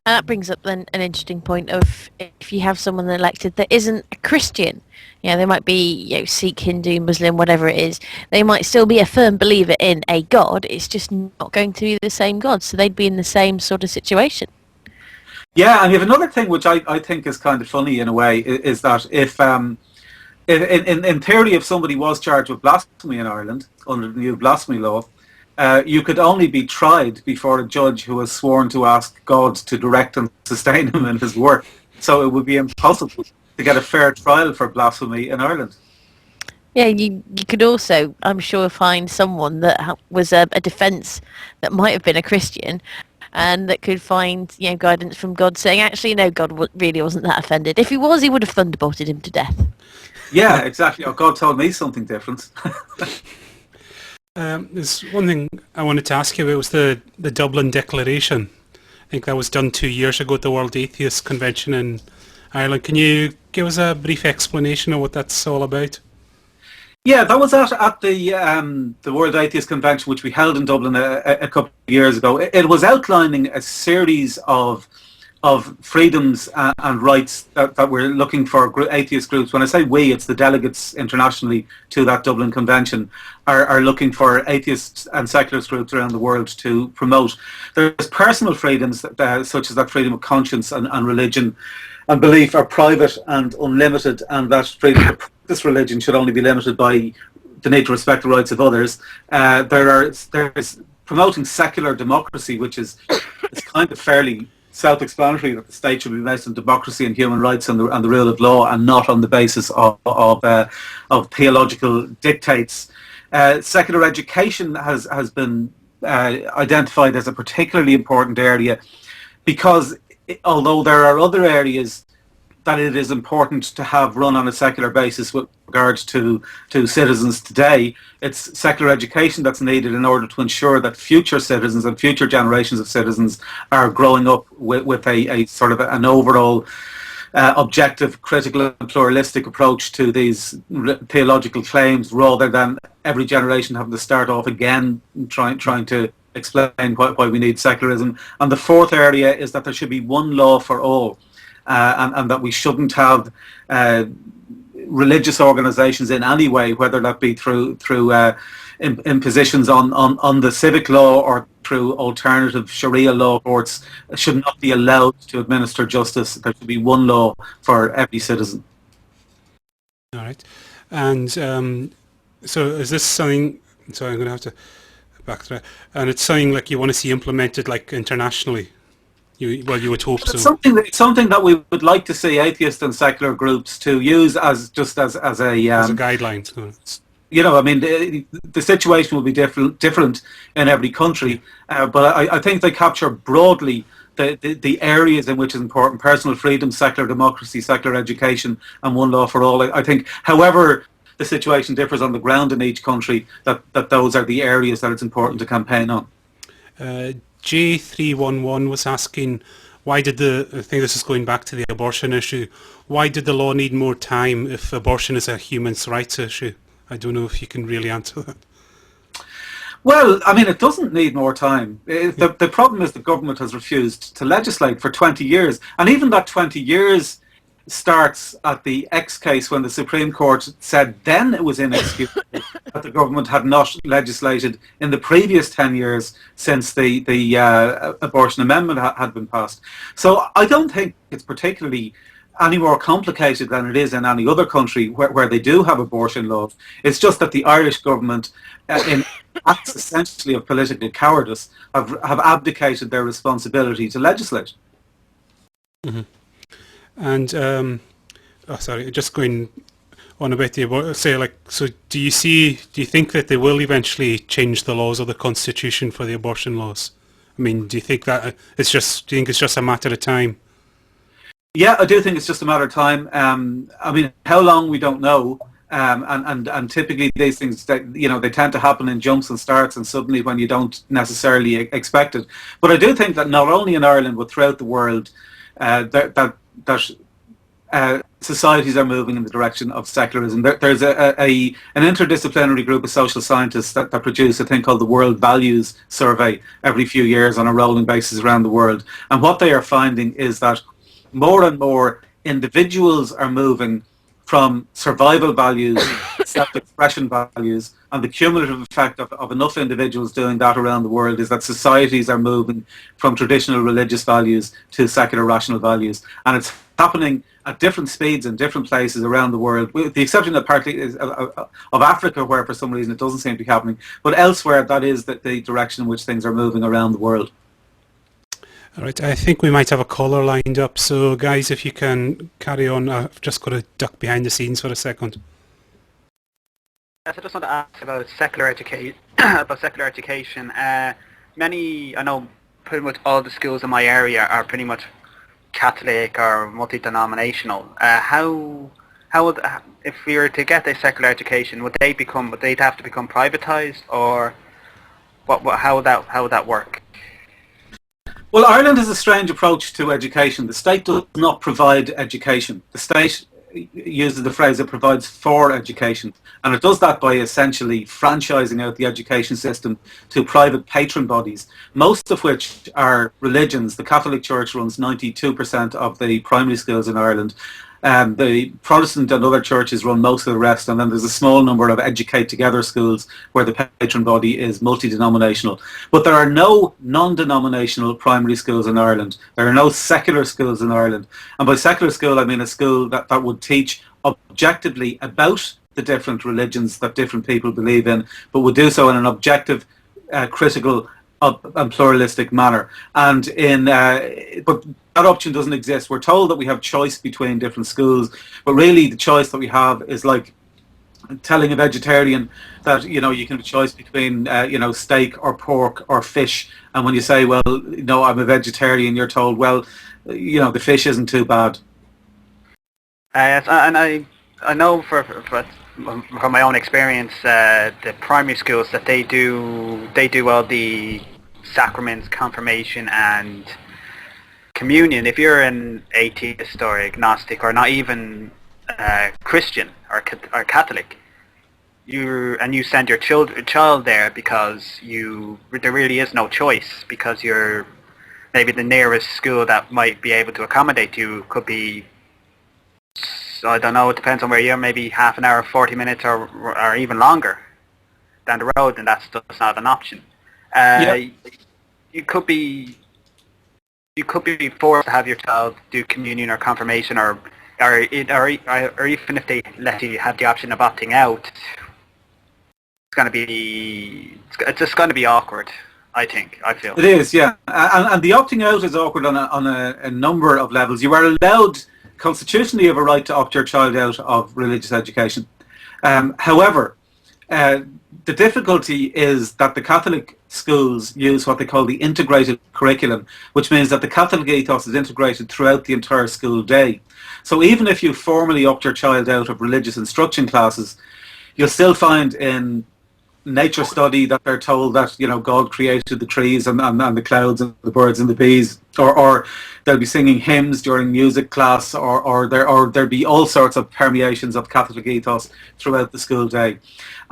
And that brings up then an interesting point of if you have someone elected that isn't a Christian, they might be Sikh, Hindu, Muslim, whatever it is, they might still be a firm believer in a God, it's just not going to be the same God, so they'd be in the same sort of situation. Yeah, and you have another thing which I think is kind of funny in a way, is that if in theory, if somebody was charged with blasphemy in Ireland under the new blasphemy law, you could only be tried before a judge who has sworn to ask God to direct and sustain him in his work. So it would be impossible to get a fair trial for blasphemy in Ireland. Yeah, you could also, I'm sure, find someone that was a defence that might have been a Christian and that could find guidance from God saying, actually, no, God really wasn't that offended. If he was, he would have thunderbolted him to death. Yeah, exactly. Oh, God told me something different. There's one thing I wanted to ask you about was the Dublin Declaration. I think that was done 2 years ago at the World Atheist Convention in Ireland. Can you give us a brief explanation of what that's all about? Yeah, that was at the World Atheist Convention, which we held in Dublin a couple of years ago. It was outlining a series of freedoms and rights that we're looking for atheist groups. When I say we, it's the delegates internationally to that Dublin Convention are looking for atheist and secularist groups around the world to promote. There's personal freedoms such as that freedom of conscience and religion and belief are private and unlimited, and that freedom to practice religion should only be limited by the need to respect the rights of others. There's promoting secular democracy, which is kind of fairly self-explanatory, that the state should be based on democracy and human rights and the rule of law, and not on the basis of theological dictates. Secular education has been identified as a particularly important area because although there are other areas that it is important to have run on a secular basis with regards to citizens today, it's secular education that's needed in order to ensure that future citizens and future generations of citizens are growing up with a sort of an overall objective, critical and pluralistic approach to these theological claims, rather than every generation having to start off again trying to explain why we need secularism. And the fourth area is that there should be one law for all. And that we shouldn't have religious organisations in any way, whether that be through impositions on the civic law or through alternative Sharia law courts, should not be allowed to administer justice. There should be one law for every citizen. All right. And so is this something, so I'm going to have to backtrack, and it's something like you want to see implemented like internationally? You would hope so. Something that we would like to see atheist and secular groups to use as a guideline. I mean, the situation will be different in every country, but I think they capture broadly the areas in which is important: personal freedom, secular democracy, secular education, and one law for all. I think, however the situation differs on the ground in each country, that those are the areas that it's important to campaign on. J311 was asking, I think this is going back to the abortion issue, why did the law need more time if abortion is a human rights issue? I don't know if you can really answer that. Well, I mean, it doesn't need more time. The problem is the government has refused to legislate for 20 years. And even that 20 years starts at the X case, when the Supreme Court said then it was inexcusable that the government had not legislated in the previous 10 years since the abortion amendment had been passed. So I don't think it's particularly any more complicated than it is in any other country where they do have abortion laws. It's just that the Irish government, in acts essentially of political cowardice, have abdicated their responsibility to legislate. Mm-hmm. And sorry, just going on about the so do you think that they will eventually change the laws or the constitution for the abortion laws? I mean, do you think that do you think it's just a matter of time? Yeah, I do think it's just a matter of time. I mean, how long, we don't know. And typically these things, they tend to happen in jumps and starts and suddenly when you don't necessarily expect it. But I do think that not only in Ireland but throughout the world, that societies are moving in the direction of secularism. There's an interdisciplinary group of social scientists that produce a thing called the World Values Survey every few years on a rolling basis around the world. And what they are finding is that more and more individuals are moving from survival values, self-expression values, and the cumulative effect of enough individuals doing that around the world is that societies are moving from traditional religious values to secular rational values. And it's happening at different speeds in different places around the world, with the exception of partly of Africa, where for some reason it doesn't seem to be happening. But elsewhere, that is the direction in which things are moving around the world. All right, I think we might have a caller lined up. So, guys, if you can carry on, I've just got to duck behind the scenes for a second. Yes, I just want to ask about secular education. I know pretty much all the schools in my area are pretty much Catholic or multi-denominational. How would, if we were to get a secular education, would they have to become privatized, or how would that work? Well, Ireland has a strange approach to education. The state does not provide education. The state uses the phrase it provides for education, and it does that by essentially franchising out the education system to private patron bodies, most of which are religions. The Catholic Church runs 92% of the primary schools in Ireland. The Protestant and other churches run most of the rest, and then there's a small number of Educate Together schools where the patron body is multi-denominational. But there are no non-denominational primary schools in Ireland. There are no secular schools in Ireland. And by secular school, I mean a school that would teach objectively about the different religions that different people believe in, but would do so in an objective, critical and pluralistic manner. And but that option doesn't exist. We're told that we have choice between different schools, but really the choice that we have is like telling a vegetarian that you can have a choice between steak or pork or fish, and when you say, well, no, I'm a vegetarian, you're told, well, the fish isn't too bad. Yes, and I know from my own experience, the primary schools, that they do all the sacraments, confirmation and communion. If you're an atheist or agnostic or not even Christian or Catholic, you send your child there because there really is no choice, because you're maybe the nearest school that might be able to accommodate you could be, I don't know, it depends on where you are, maybe half an hour, 40 minutes or even longer down the road, and that's just not an option. You could be forced to have your child do communion or confirmation, or even if they let you have the option of opting out, it's just going to be awkward. I feel it is, yeah, and the opting out is awkward on a number of levels. You are allowed constitutionally, you have a right to opt your child out of religious education. However, the difficulty is that the Catholic schools use what they call the integrated curriculum, which means that the Catholic ethos is integrated throughout the entire school day. So even if you formally opt your child out of religious instruction classes, you'll still find in nature study that they're told that God created the trees and the clouds and the birds and the bees, or they'll be singing hymns during music class, or there'll be all sorts of permeations of Catholic ethos throughout the school day.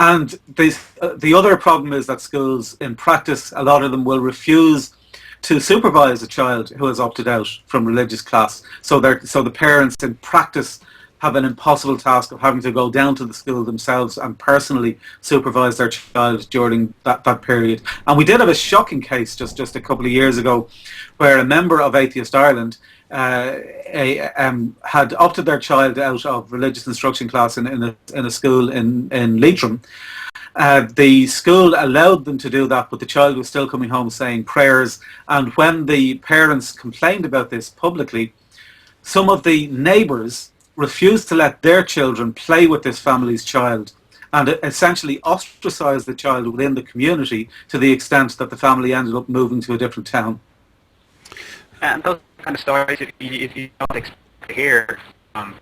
And the other problem is that schools, in practice, a lot of them will refuse to supervise a child who has opted out from religious class. So the parents, in practice, have an impossible task of having to go down to the school themselves and personally supervise their child during that period. And we did have a shocking case just a couple of years ago where a member of Atheist Ireland had opted their child out of religious instruction class in a school in Leitrim. The school allowed them to do that, but the child was still coming home saying prayers. And when the parents complained about this publicly, some of the neighbours refused to let their children play with this family's child, and essentially ostracised the child within the community to the extent that the family ended up moving to a different town. And those kind of stories you don't expect to hear from,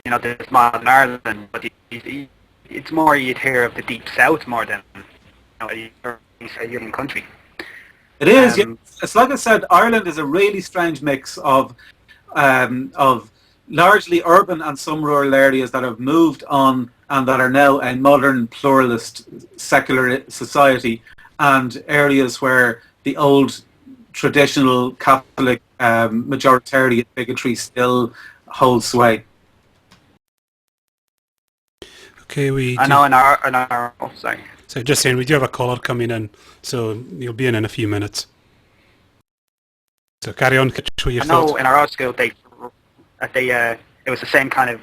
this modern Ireland, but it's more you'd hear of the deep south more than a European country. It is. It's like I said, Ireland is a really strange mix of largely urban and some rural areas that have moved on and that are now a modern pluralist secular society, and areas where the old traditional Catholic majoritarian bigotry still holds sway. Okay, I know in our oh, sorry. So just saying, we do have a caller coming in, so you'll be in a few minutes. So carry on, show your thoughts. I know in our art school it was the same kind of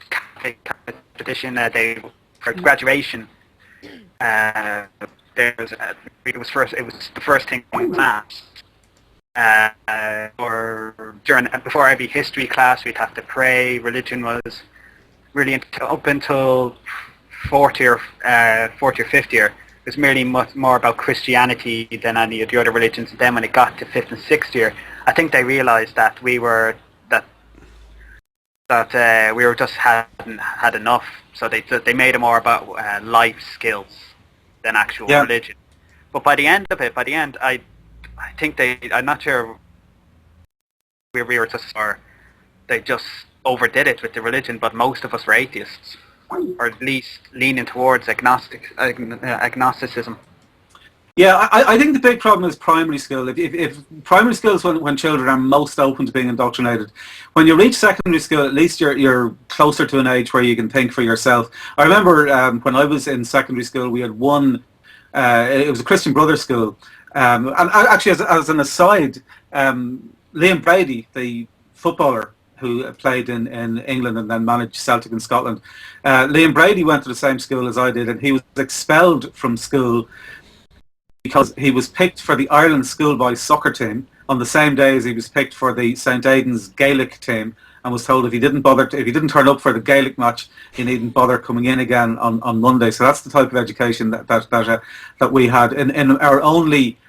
Catholic tradition. They for graduation, it was the first thing in class. Or before every history class, we'd have to pray. Religion was really up until fourth or fifth year. It was merely much more about Christianity than any of the other religions. And then when it got to fifth and sixth year, I think they realised that we just hadn't had enough. So they made it more about life skills than actual religion. But by the end of it, I think I'm not sure we were just, or they just overdid it with the religion, but most of us were atheists, or at least leaning towards agnosticism. Yeah, I think the big problem is primary school. If primary school is when children are most open to being indoctrinated. When you reach secondary school, at least you're closer to an age where you can think for yourself. I remember when I was in secondary school, we had one, it was a Christian Brothers school. And actually, as an aside, Liam Brady, the footballer who played in England and then managed Celtic in Scotland, Liam Brady went to the same school as I did, and he was expelled from school because he was picked for the Ireland schoolboys soccer team on the same day as he was picked for the St Aidan's Gaelic team, and was told if he didn't turn up for the Gaelic match, he needn't bother coming in again on Monday. So that's the type of education that we had in our only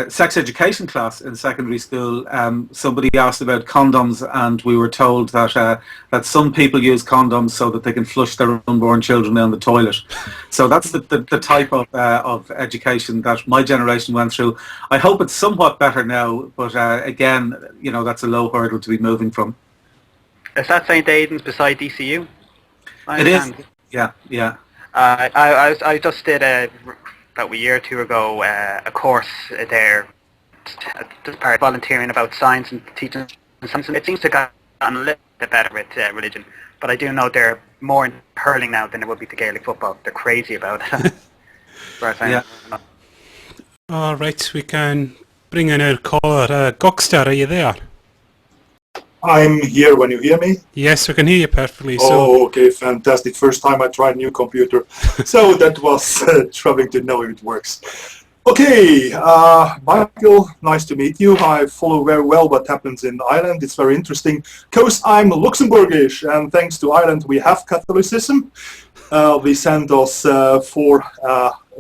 sex education class in secondary school. Somebody asked about condoms, and we were told that some people use condoms so that they can flush their unborn children down the toilet. So that's the type of education that my generation went through. I hope it's somewhat better now, but again, that's a low hurdle to be moving from. Is that St Aidan's beside DCU? It is. Yeah. I just did about a year or two ago, a course there, just part volunteering about science and teaching science. It seems to have gotten a little bit better with religion, but I do know they're more in hurling now than it would be to Gaelic football. They're crazy about it. All right, we can bring in our caller. Gokstar, are you there? I'm here. When you hear me? Yes, we can hear you perfectly. Oh, okay, fantastic. First time I tried a new computer. So that was troubling to know if it works. Okay, Michael, nice to meet you. I follow very well what happens in Ireland. It's very interesting because I'm Luxembourgish, and thanks to Ireland we have Catholicism. We sent us for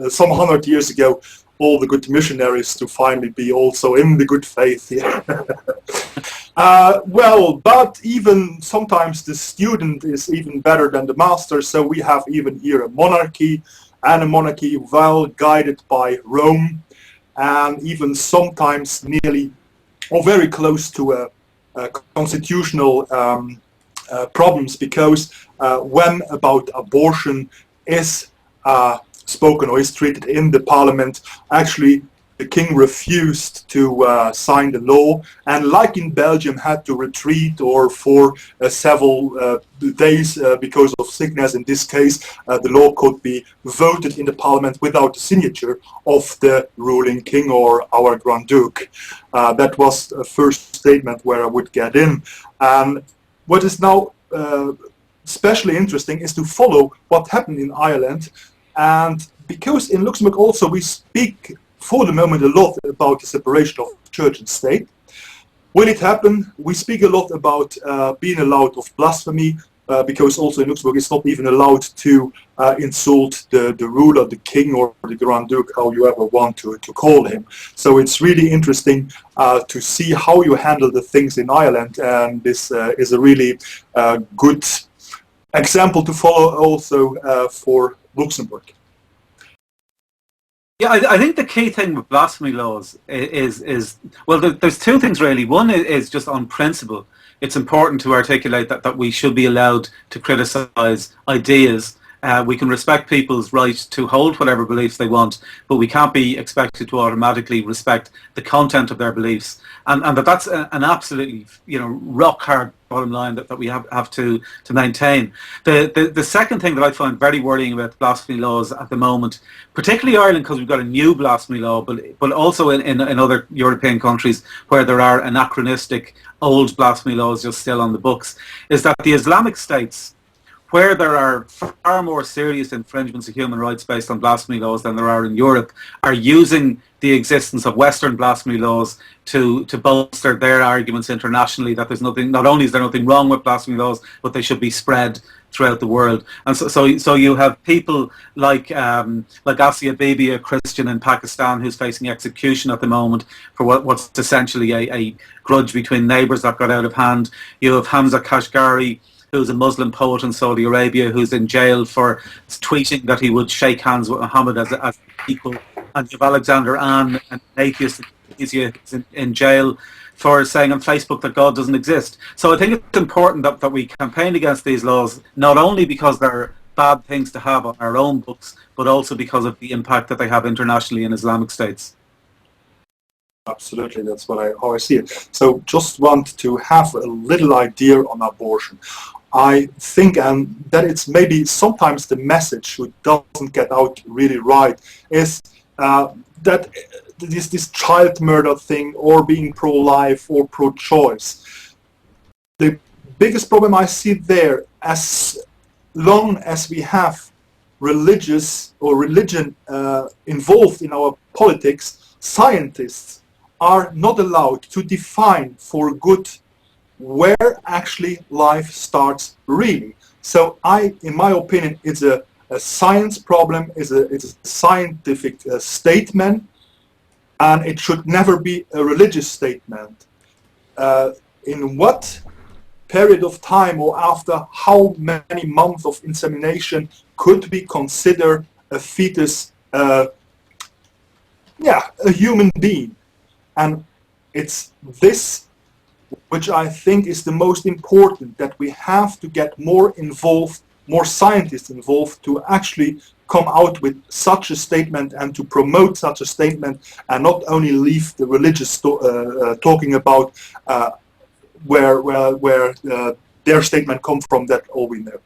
some 100 years ago all the good missionaries to finally be also in the good faith. But even sometimes the student is even better than the master, so we have even here a monarchy, and a monarchy well guided by Rome, and even sometimes nearly or very close to a constitutional problems, because when about abortion is spoken or is treated in the parliament, actually the king refused to sign the law, and like in Belgium had to retreat or for several days because of sickness. In this case, the law could be voted in the parliament without the signature of the ruling king or our Grand Duke. That was the first statement where I would get in. And what is now especially interesting is to follow what happened in Ireland, and because in Luxembourg also we speak for the moment a lot about the separation of church and state. Will it happen? We speak a lot about being allowed of blasphemy, because also in Luxembourg it's not even allowed to insult the ruler, the king or the Grand Duke, how you ever want to call him. So it's really interesting to see how you handle the things in Ireland, and this is a really good example to follow also for Luxembourg. Yeah, I think the key thing with blasphemy laws is well, there's two things really. One is just on principle. It's important to articulate that we should be allowed to criticise ideas. We can respect people's right to hold whatever beliefs they want, but we can't be expected to automatically respect the content of their beliefs. And that's an absolutely, rock hard bottom line that we have to maintain. The second thing that I find very worrying about blasphemy laws at the moment, particularly Ireland, because we've got a new blasphemy law, but also in other European countries where there are anachronistic old blasphemy laws just still on the books, is that the Islamic states, where there are far more serious infringements of human rights based on blasphemy laws than there are in Europe, are using the existence of Western blasphemy laws to bolster their arguments internationally that there's nothing, not only is there nothing wrong with blasphemy laws, but they should be spread throughout the world. And so you have people like Asia Bibi, a Christian in Pakistan, who's facing execution at the moment for what's essentially a grudge between neighbours that got out of hand. You have Hamza Kashgari, who's a Muslim poet in Saudi Arabia, who's in jail for tweeting that he would shake hands with Muhammad as an equal. And you have Alexander Anne, an atheist in Tunisia, who's in jail for saying on Facebook that God doesn't exist. So I think it's important that we campaign against these laws, not only because they're bad things to have on our own books, but also because of the impact that they have internationally in Islamic states. Absolutely, that's how I see it. So just want to have a little idea on abortion. I think that it's maybe sometimes the message which doesn't get out really right is that this child murder thing, or being pro-life or pro-choice. The biggest problem I see there, as long as we have religion involved in our politics, scientists are not allowed to define for good where actually life starts really. So in my opinion, it's a science problem, it's a scientific statement, and it should never be a religious statement. In what period of time or after how many months of insemination could we consider a fetus a human being? And it's this which I think is the most important, that we have to get more involved, more scientists involved, to actually come out with such a statement and to promote such a statement, and not only leave the religious talking about where their statement comes from. That all we know.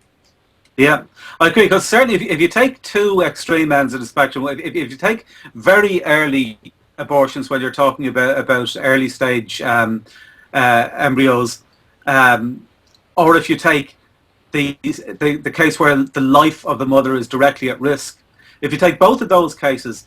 Yeah, I agree, because certainly if you take two extreme ends of the spectrum, if you take very early abortions, when you're talking about early stage embryos, or if you take the case where the life of the mother is directly at risk, if you take both of those cases,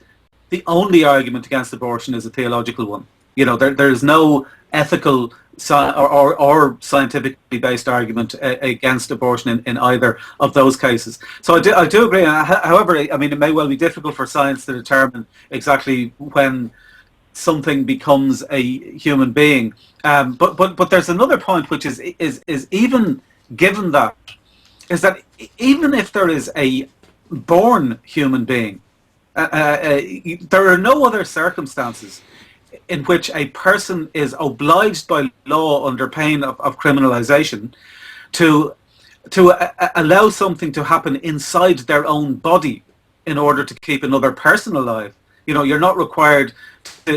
the only argument against abortion is a theological one. There's no ethical or scientifically based argument against abortion in either of those cases. So I do agree. However, I mean, it may well be difficult for science to determine exactly when something becomes a human being. But there's another point, which is even given that, is that even if there is a born human being, there are no other circumstances in which a person is obliged by law under pain of criminalization to allow something to happen inside their own body in order to keep another person alive. You're not required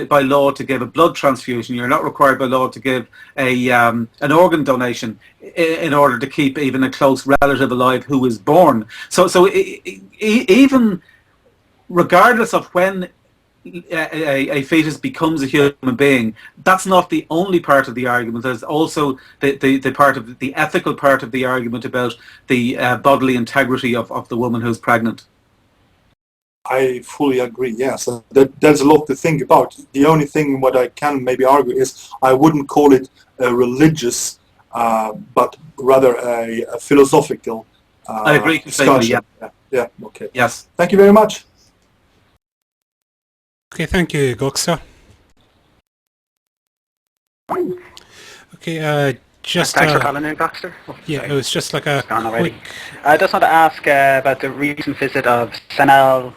by law to give a blood transfusion. You're not required by law to give an organ donation in order to keep even a close relative alive who is born. So even regardless of when a fetus becomes a human being, that's not the only part of the argument. There's also the part of the ethical part of the argument about the bodily integrity of the woman who's pregnant. I fully agree, yes. There's a lot to think about. The only thing what I can maybe argue is I wouldn't call it a religious, but rather a philosophical I agree completely, discussion. Yeah, okay. Yes. Thank you very much. Okay, thank you, Goksa. Okay, just... Thanks for calling in, Baxter. Yeah, it was just like a quick... I just want to ask about the recent visit of Sanal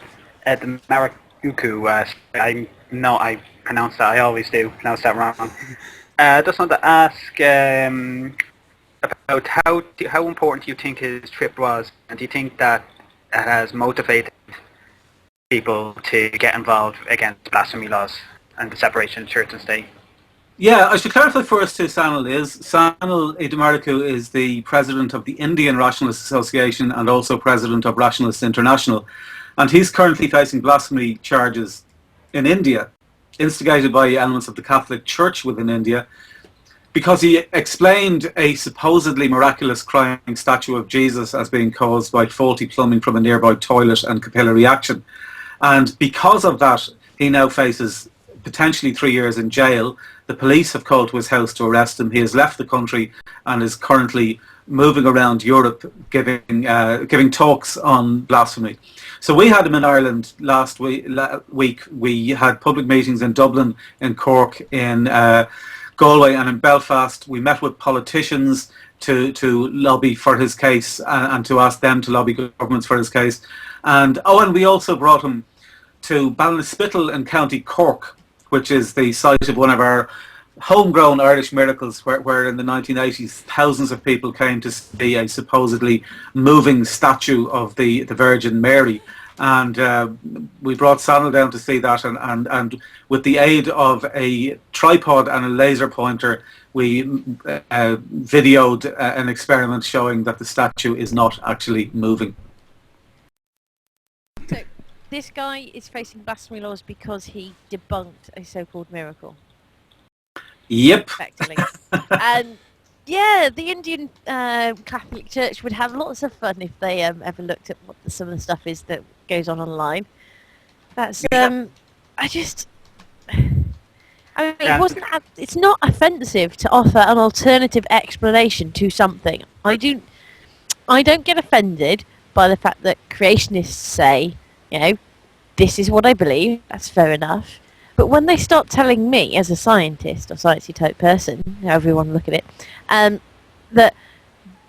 Edmarakuku. I know I pronounced that, I always do pronounce that wrong. I just want to ask about how important do you think his trip was, and do you think that it has motivated people to get involved against blasphemy laws and the separation of church and state? Yeah, I should clarify first who Sanal is. Sanal Edmaraku is the president of the Indian Rationalist Association and also president of Rationalists International. And he's currently facing blasphemy charges in India, instigated by elements of the Catholic Church within India, because he explained a supposedly miraculous crying statue of Jesus as being caused by faulty plumbing from a nearby toilet and capillary action. And because of that, he now faces potentially 3 years in jail. The police have called to his house to arrest him. He has left the country and is currently moving around Europe giving talks on blasphemy. So we had him in Ireland last week. We had public meetings in Dublin, in Cork, in Galway and in Belfast. We met with politicians to lobby for his case and to ask them to lobby governments for his case. And we also brought him to Ballinspittle in County Cork, which is the site of one of our homegrown Irish miracles, where in the 1980s thousands of people came to see a supposedly moving statue of the Virgin Mary. And we brought Sanal down to see that, and with the aid of a tripod and a laser pointer, we videoed an experiment showing that the statue is not actually moving. So this guy is facing blasphemy laws because he debunked a so-called miracle. Yep. Effectively. And yeah, the Indian Catholic Church would have lots of fun if they ever looked at what some of the stuff is that goes on online. That's it's not offensive to offer an alternative explanation to something. I don't get offended by the fact that creationists say, this is what I believe, that's fair enough. But when they start telling me, as a scientist or sciencey type person, however you want to look at it, that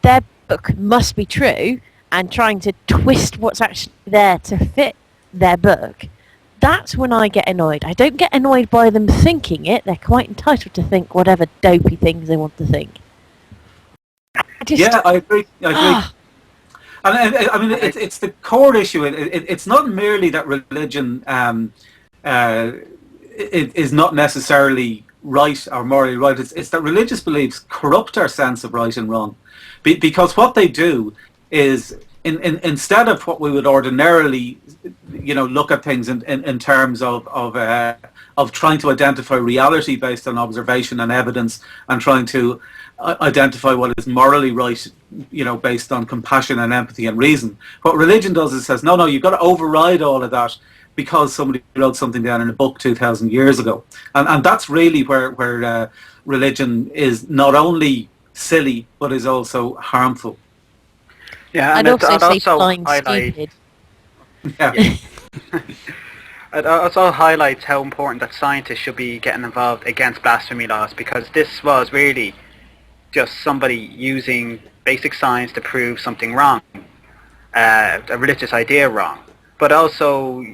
their book must be true, and trying to twist what's actually there to fit their book, that's when I get annoyed. I don't get annoyed by them thinking it. They're quite entitled to think whatever dopey things they want to think. I agree. And I mean, it's the core issue. It's not merely that religion is not necessarily right or morally right. It's that religious beliefs corrupt our sense of right and wrong, because what they do is instead of what we would ordinarily, look at things in terms of trying to identify reality based on observation and evidence, and trying to identify what is morally right, based on compassion and empathy and reason. What religion does is says, no, you've got to override all of that because somebody wrote something down in a book 2,000 years ago. And that's really where religion is not only silly, but is also harmful. Yeah, and I'd also say blind, stupid. Yeah. It also highlights how important that scientists should be getting involved against blasphemy laws, because this was really just somebody using basic science to prove something wrong, a religious idea wrong. But also,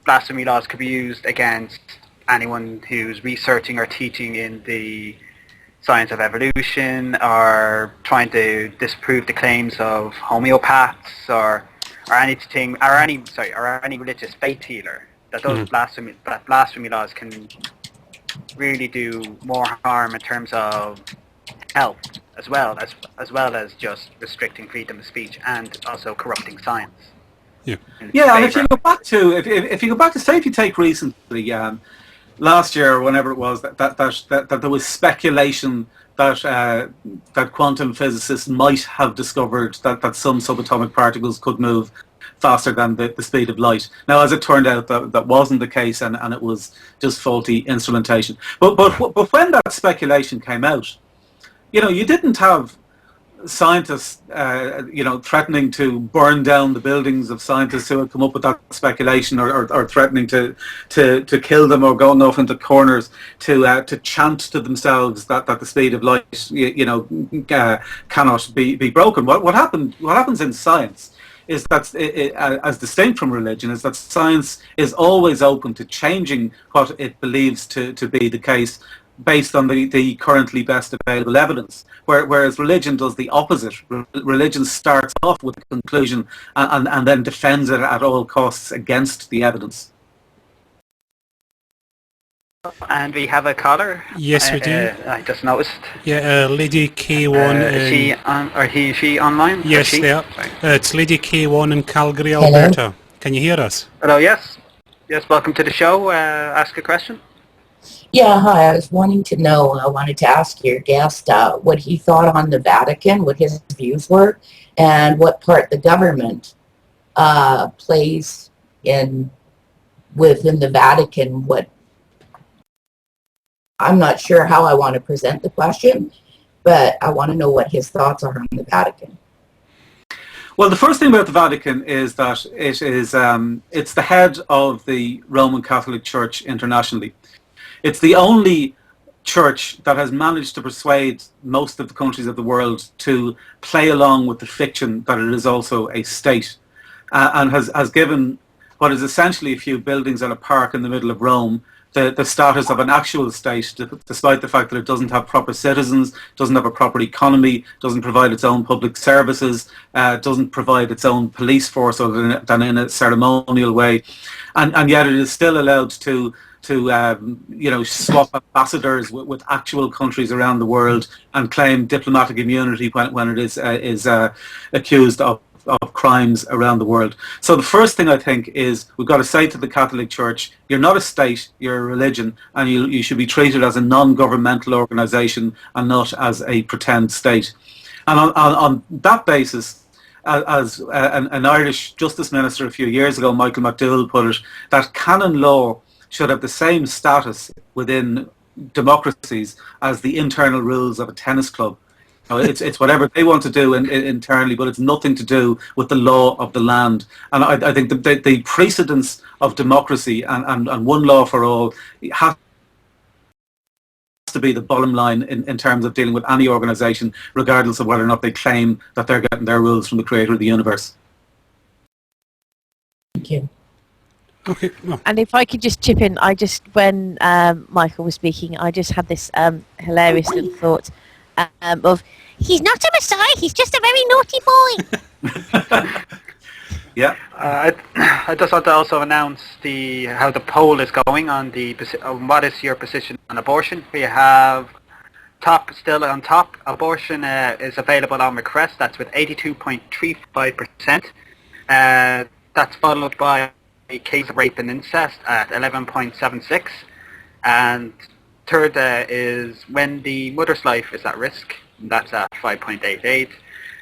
blasphemy laws could be used against anyone who's researching or teaching in the science of evolution, or trying to disprove the claims of homeopaths, or any religious faith healer. that those blasphemy laws can really do more harm in terms of health, as well as just restricting freedom of speech and also corrupting science. Yeah, and if you go back to if you go back to, say, if you take recently, last year or whenever it was, that there was speculation that quantum physicists might have discovered that some subatomic particles could move faster than the speed of light. Now, as it turned out, that wasn't the case, and it was just faulty instrumentation. But when that speculation came out, you didn't have scientists, threatening to burn down the buildings of scientists who had come up with that speculation, or threatening to kill them, or going off into corners to chant to themselves that the speed of light, cannot be broken. What happens in science is that, as distinct from religion, is that science is always open to changing what it believes to be the case based on the currently best available evidence, whereas religion does the opposite. Religion starts off with a conclusion and then defends it at all costs against the evidence. And we have a caller. Yes, we do. I just noticed. Yeah, Lady K1. Is she online? Yes, they are. It's Lady K1 in Calgary, Hello? Alberta. Can you hear us? Hello, yes. Yes, welcome to the show. Ask a question. Yeah, hi. I was wanting to know, I wanted to ask your guest what he thought on the Vatican, what his views were, and what part the government plays within the Vatican. I'm not sure how I want to present the question, but I want to know what his thoughts are on the Vatican. Well, the first thing about the Vatican is that it's the head of the Roman Catholic Church internationally. It's the only church that has managed to persuade most of the countries of the world to play along with the fiction that it is also a state, and has given what is essentially a few buildings and a park in the middle of Rome the status of an actual state, despite the fact that it doesn't have proper citizens, doesn't have a proper economy, doesn't provide its own public services, doesn't provide its own police force other than in a ceremonial way, and yet it is still allowed to swap ambassadors with actual countries around the world and claim diplomatic immunity when it is accused of crimes around the world. So the first thing I think is we've got to say to the Catholic Church, you're not a state, you're a religion, and you should be treated as a non-governmental organisation and not as a pretend state. And on that basis, as an Irish Justice Minister a few years ago, Michael McDowell, put it, that canon law should have the same status within democracies as the internal rules of a tennis club. It's whatever they want to do internally, but it's nothing to do with the law of the land. And I think the precedence of democracy and one law for all has to be the bottom line in terms of dealing with any organisation, regardless of whether or not they claim that they're getting their rules from the creator of the universe. Thank you. Okay. No. And if I could just chip in, when Michael was speaking, I just had this hilarious little thought of, he's not a messiah, he's just a very naughty boy. Yeah. I just want to also announce how the poll is going on what is your position on abortion. We have still on top, abortion is available on request. That's with 82.35%. That's followed by a case of rape and incest at 11.76%. And third is when the mother's life is at risk. That's at 5.88%.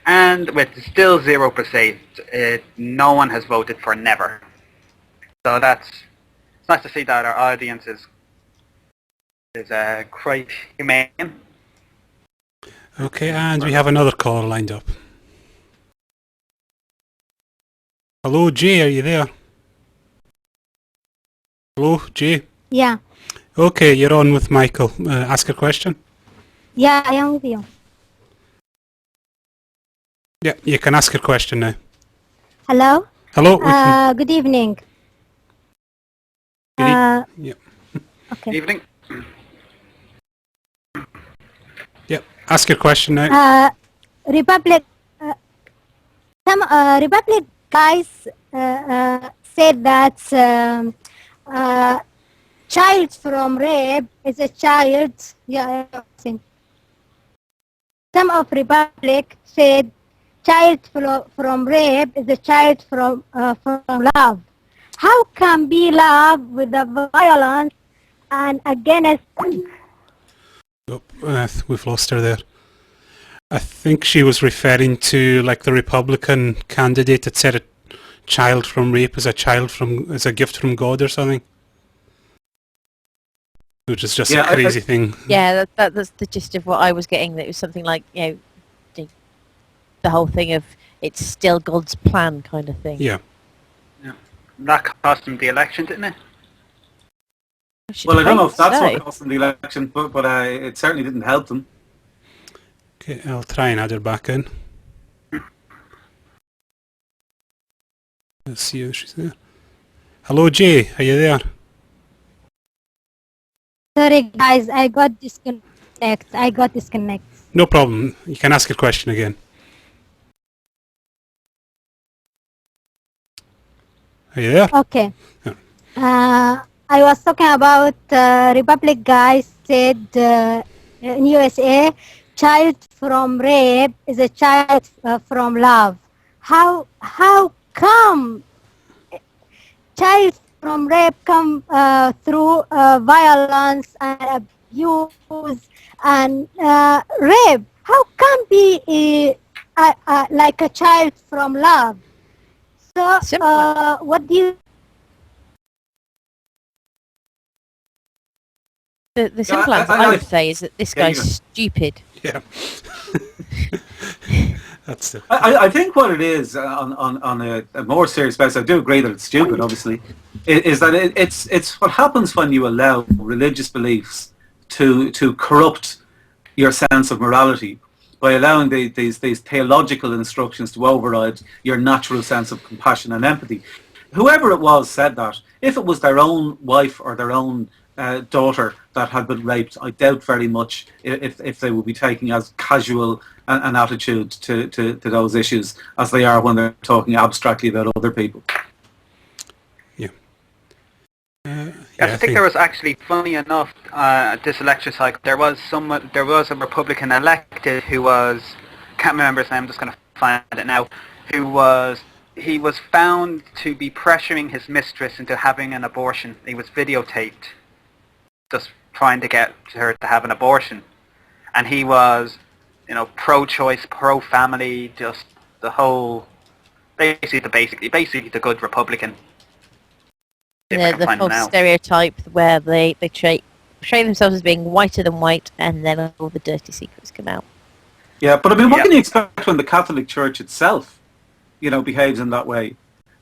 And with still 0%, no one has voted for never. So it's nice to see that our audience is quite humane. Okay, and we have another caller lined up. Hello, Jay, are you there? Hello, Jay? Yeah. Okay, you're on with Michael. Ask a question. Yeah, I am with you. Yeah, you can ask a question now. Hello? Hello? Good evening. Yeah. Okay. Evening. Yeah, ask your question now. Republic. Some Republic guys said that child from rape is a child. Yeah, I think. Some of Republic said child from rape is a child from love. How can be love with the violence and against? Oh, we've lost her there. I think she was referring to like the Republican candidate that said a child from rape is a gift from God or something. Which is just a crazy thing. Yeah, that's the gist of what I was getting. That it was something like, you know, the whole thing of it's still God's plan kind of thing. Yeah. Yeah. That cost him the election, didn't it? Well, I don't know if that's what cost them the election, but it certainly didn't help them. Okay, I'll try and add her back in. Let's see if she's there. Hello, Jay. Are you there? Sorry, guys, I got disconnected. No problem. You can ask your question again. Are you there? Okay. Yeah. I was talking about Republic guys said in USA, child from rape is a child from love. How come child from rape come through violence and abuse and rape? How come be like a child from love? So what do you? The simple answer I would say is that this guy's stupid. Yeah. That's the... I think what it is on a more serious basis, I do agree that it's stupid, obviously, is that it's what happens when you allow religious beliefs to corrupt your sense of morality by allowing these theological instructions to override your natural sense of compassion and empathy. Whoever it was said that. If it was their own wife or their own daughter that had been raped, I doubt very much if they would be taking as casual an attitude to those issues as they are when they're talking abstractly about other people. Yeah. I think there was actually, funny enough, this election cycle, there was a Republican elected who was, can't remember his name, I'm just going to find it now, he was found to be pressuring his mistress into having an abortion. He was videotaped just trying to get her to have an abortion. And he was, pro-choice, pro-family, just the whole, basically the good Republican. The false stereotype where they portray themselves as being whiter than white, and then all the dirty secrets come out. Yeah, but I mean, what can you expect when the Catholic Church itself, behaves in that way?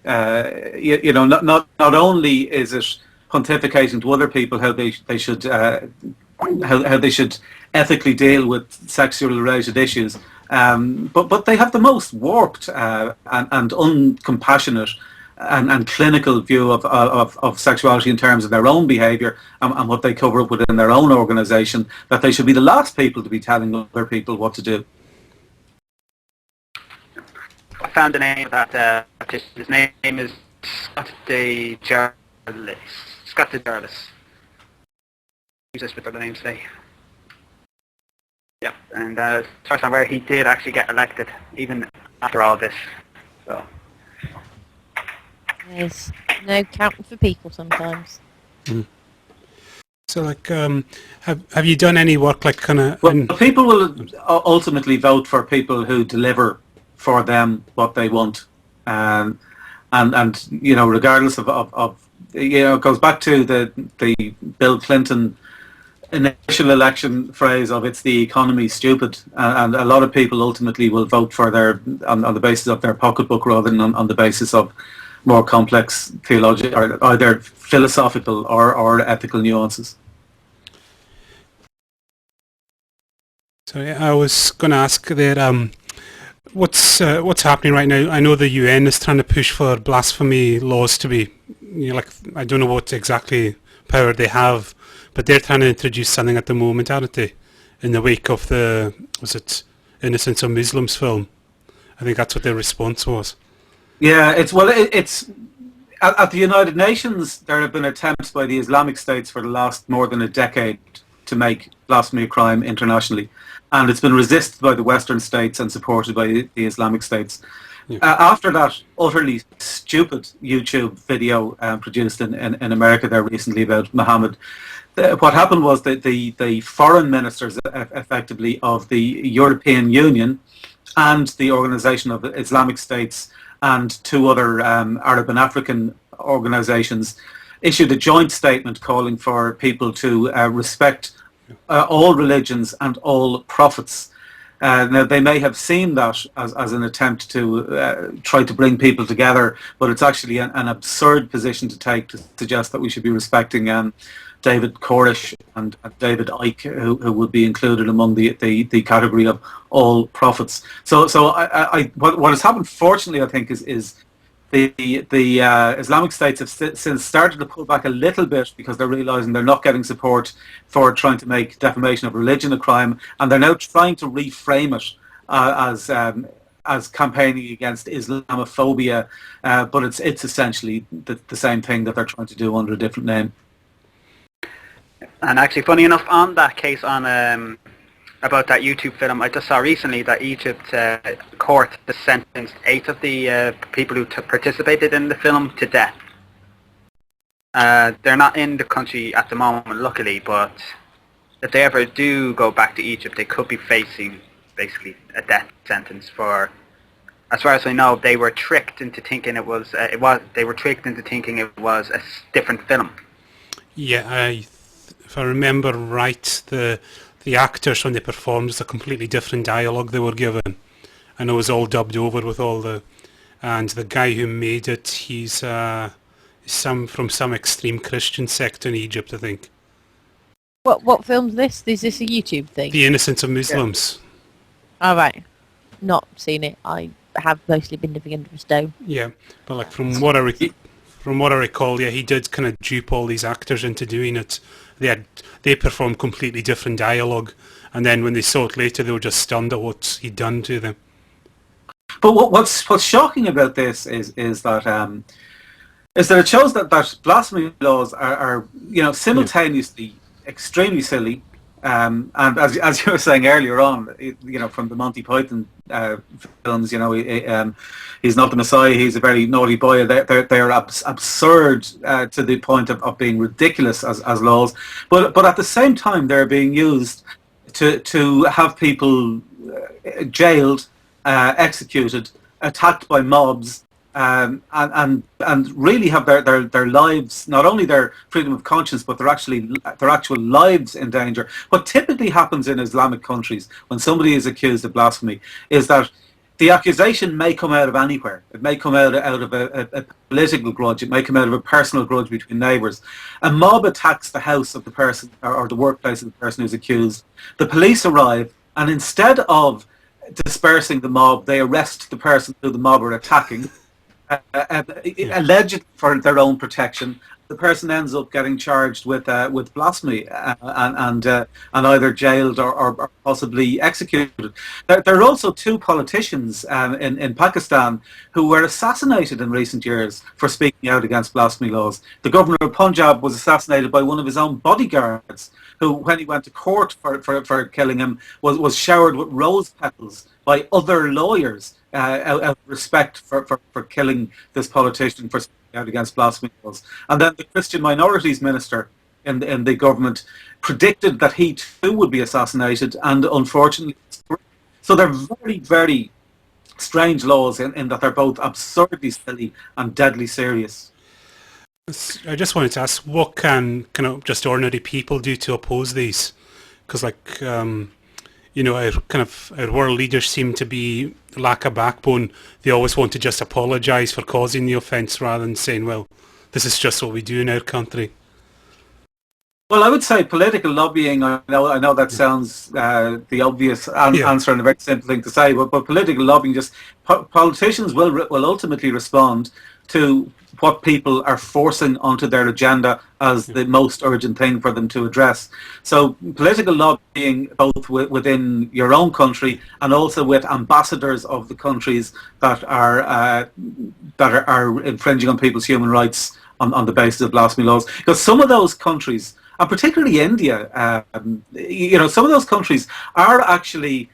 Not only is it pontificating to other people how they should how they should ethically deal with sexually related issues, but they have the most warped and uncompassionate and clinical view of sexuality in terms of their own behaviour and what they cover up within their own organisation, that they should be the last people to be telling other people what to do. I found the name of that. His name is Scott de Jarlis. Scott de Jarlis. Use this with other names today. Yeah, and first time where he did actually get elected, even after all this. So. There's no counting for people sometimes. Mm. So, like, have you done any work, like, kind of? Well, people will ultimately vote for people who deliver for them what they want, and regardless of it goes back to the Bill Clinton initial election phrase of "it's the economy, stupid," and a lot of people ultimately will vote for on the basis of their pocketbook rather than on the basis of more complex theology, or either philosophical or ethical nuances. So I was going to ask there, what's happening right now? I know the UN is trying to push for blasphemy laws to be, I don't know what exactly power they have, but they're trying to introduce something at the moment, aren't they? In the wake of was it Innocence of Muslims film? I think that's what their response was. Yeah, it's At the United Nations, there have been attempts by the Islamic states for the last more than a decade to make blasphemy a crime internationally, and it's been resisted by the Western states and supported by the Islamic states. Yeah. After that utterly stupid YouTube video produced in America there recently about Muhammad, what happened was that the foreign ministers effectively of the European Union and the Organization of Islamic States and two other Arab and African organizations issued a joint statement calling for people to respect all religions and all prophets. Now, they may have seen that as an attempt to try to bring people together, but it's actually an absurd position to take to suggest that we should be respecting David Koresh and David Icke, who would be included among the category of all prophets. So what has happened, fortunately, I think, is the Islamic states have since started to pull back a little bit because they're realising they're not getting support for trying to make defamation of religion a crime, and they're now trying to reframe it as campaigning against Islamophobia, but it's essentially the same thing that they're trying to do under a different name. And actually, funny enough, on that case on about that YouTube film, I just saw recently that Egypt court has sentenced 8 of the people who participated in the film to death. They're not in the country at the moment, luckily, but if they ever do go back to Egypt, they could be facing basically a death sentence for. As far as I know, they were tricked into thinking it was a different film. Yeah, if I remember right, the actors when they performed, it's a completely different dialogue they were given, and it was all dubbed over with and the guy who made it, he's from some extreme Christian sect in Egypt, I think. What film's this? Is this a YouTube thing? The Innocence of Muslims. Yeah. All right, not seen it. I have mostly been living under a stone. Yeah, but like from what I recall, yeah, he did kind of dupe all these actors into doing it. They performed completely different dialogue, and then when they saw it later, they were just stunned at what he'd done to them. But what's shocking about this is that it shows that blasphemy laws are simultaneously extremely silly, and as you were saying earlier on, from the Monty Python films, he's not the Messiah, he's a very naughty boy. They're absurd to the point of being ridiculous as laws, but at the same time they're being used to have people jailed, executed, attacked by mobs, and really have their lives, not only their freedom of conscience, but their actual lives in danger. What typically happens in Islamic countries when somebody is accused of blasphemy is that the accusation may come out of anywhere. It may come out of a political grudge. It may come out of a personal grudge between neighbours. A mob attacks the house of the person or the workplace of the person who's accused. The police arrive, and instead of dispersing the mob, they arrest the person who the mob are attacking, alleged for their own protection. The person ends up getting charged with blasphemy and either jailed or possibly executed. There are also 2 politicians in Pakistan who were assassinated in recent years for speaking out against blasphemy laws. The governor of Punjab was assassinated by one of his own bodyguards, who, when he went to court for killing him, was showered with rose petals by other lawyers out of respect for killing this politician for speaking out against blasphemy laws. And then the Christian minorities minister in the government predicted that he too would be assassinated, and unfortunately, so they're very, very strange laws in that they're both absurdly silly and deadly serious. I just wanted to ask, what can kind of just ordinary people do to oppose these? Because our world leaders seem to be lack a backbone. They always want to just apologise for causing the offence rather than saying, well, this is just what we do in our country. Well, I would say political lobbying, I know that sounds the obvious answer and a very simple thing to say, but political lobbying, just politicians will ultimately respond to what people are forcing onto their agenda as the most urgent thing for them to address. So political lobbying, both within your own country and also with ambassadors of the countries that are infringing on people's human rights on the basis of blasphemy laws. Because some of those countries, and particularly India, some of those countries are actually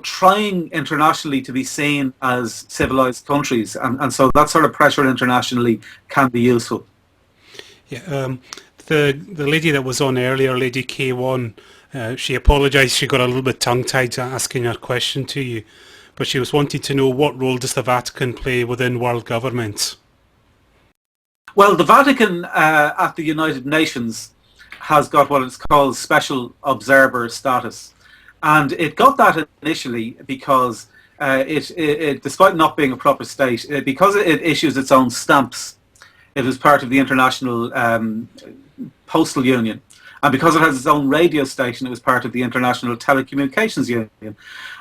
trying internationally to be seen as civilized countries, and so that sort of pressure internationally can be useful. Yeah, the lady that was on earlier, Lady K1, she apologised. She got a little bit tongue-tied asking her question to you, but she was wanting to know what role does the Vatican play within world governments? Well, the Vatican at the United Nations has got what it's called special observer status. And it got that initially because it despite not being a proper state, because it issues its own stamps, it was part of the International Postal Union. And because it has its own radio station, it was part of the International Telecommunications Union.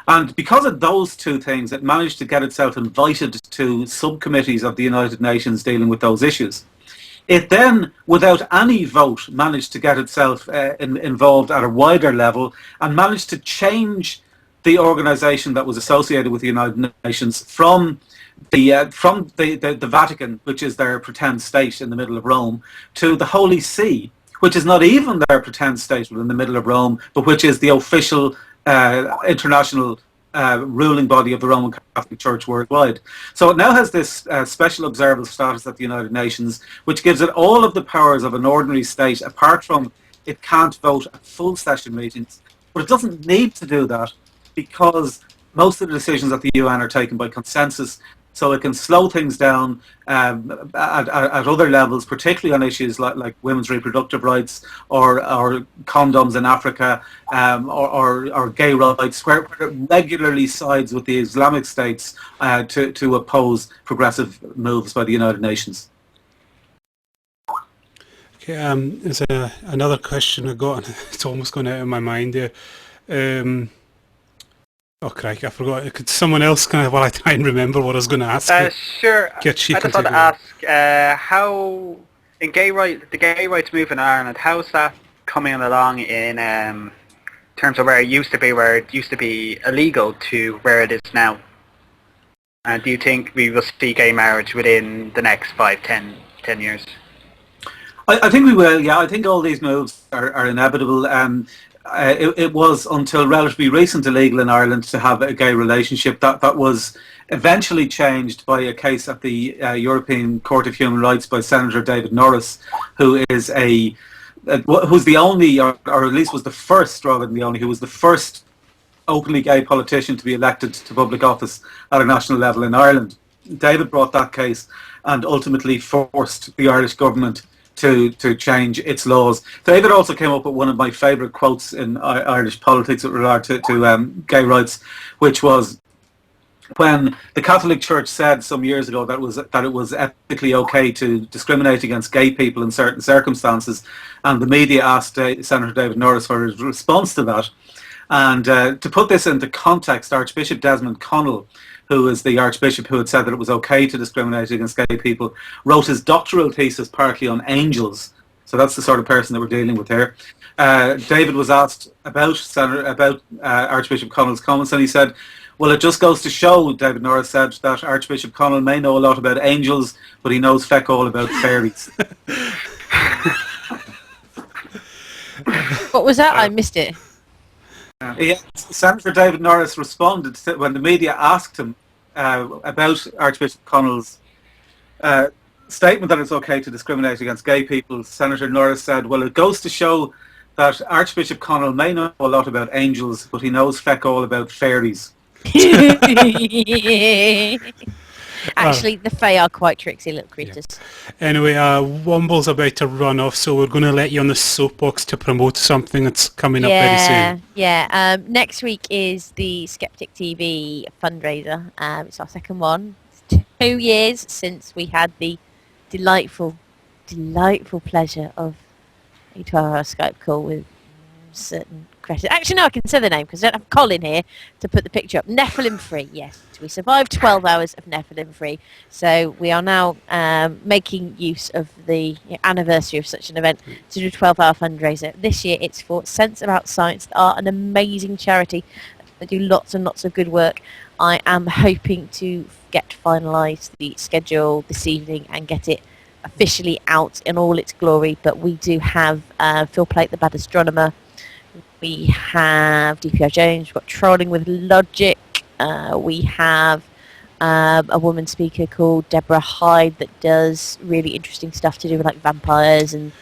And because of those two things, it managed to get itself invited to subcommittees of the United Nations dealing with those issues. It then, without any vote, managed to get itself involved at a wider level and managed to change the organisation that was associated with the United Nations from the Vatican, which is their pretend state in the middle of Rome, to the Holy See, which is not even their pretend state in the middle of Rome, but which is the official international ruling body of the Roman Catholic Church worldwide. So it now has this special observer status at the United Nations, which gives it all of the powers of an ordinary state, apart from it can't vote at full session meetings. But it doesn't need to do that because most of the decisions at the UN are taken by consensus, so it can slow things down at other levels, particularly on issues like women's reproductive rights or condoms in Africa or gay rights, where it regularly sides with the Islamic states to oppose progressive moves by the United Nations. Okay, there's another question I got, and it's almost gone out of my mind there. Oh, crikey, I forgot. Could someone else while I try and remember what I was going to ask? Sure. I just want to ask, how, in the gay rights movement in Ireland, how's that coming along in terms of where it used to be illegal to where it is now? And do you think we will see gay marriage within the next 5, 10 years? I think we will, yeah. I think all these moves are inevitable. It was until relatively recent illegal in Ireland to have a gay relationship. That was eventually changed by a case at the European Court of Human Rights by Senator David Norris, who is who's the only, or at least was the first, rather than the only, who was the first openly gay politician to be elected to public office at a national level in Ireland. David brought that case and ultimately forced the Irish government to change its laws. David also came up with one of my favourite quotes in Irish politics with regard to gay rights, which was when the Catholic Church said some years ago that it was ethically okay to discriminate against gay people in certain circumstances, and the media asked Senator David Norris for his response to that. And to put this into context, Archbishop Desmond Connell, who is the Archbishop who had said that it was okay to discriminate against gay people, wrote his doctoral thesis partly on angels. So that's the sort of person that we're dealing with here. David was asked about Archbishop Connell's comments, and he said, well, it just goes to show, David Norris said, that Archbishop Connell may know a lot about angels, but he knows feck all about fairies. What was that? I missed it. Senator David Norris responded when the media asked him about Archbishop Connell's statement that it's okay to discriminate against gay people. Senator Norris said, well, it goes to show that Archbishop Connell may know a lot about angels, but he knows feck all about fairies. Actually, the Fae are quite tricksy little creatures. Yeah. Anyway, Womble's about to run off, so we're going to let you on the soapbox to promote something that's coming up very soon. Yeah, next week is the Skeptic TV fundraiser. It's our second one. It's 2 years since we had the delightful pleasure of a 12-hour Skype call with certain cretin. Actually, no, I can say the name because I don't have Colin here to put the picture up. Nephilim free, yes. We survived 12 hours of Nephilim free. So we are now making use of the anniversary of such an event to do a 12-hour fundraiser. This year it's for Sense About Science. They are an amazing charity. They do lots and lots of good work. I am hoping to get finalised the schedule this evening and get it officially out in all its glory. But we do have Phil Plate, the Bad Astronomer. We have DPR Jones. We've got Trolling with Logic. We have a woman speaker called Deborah Hyde that does really interesting stuff to do with like vampires and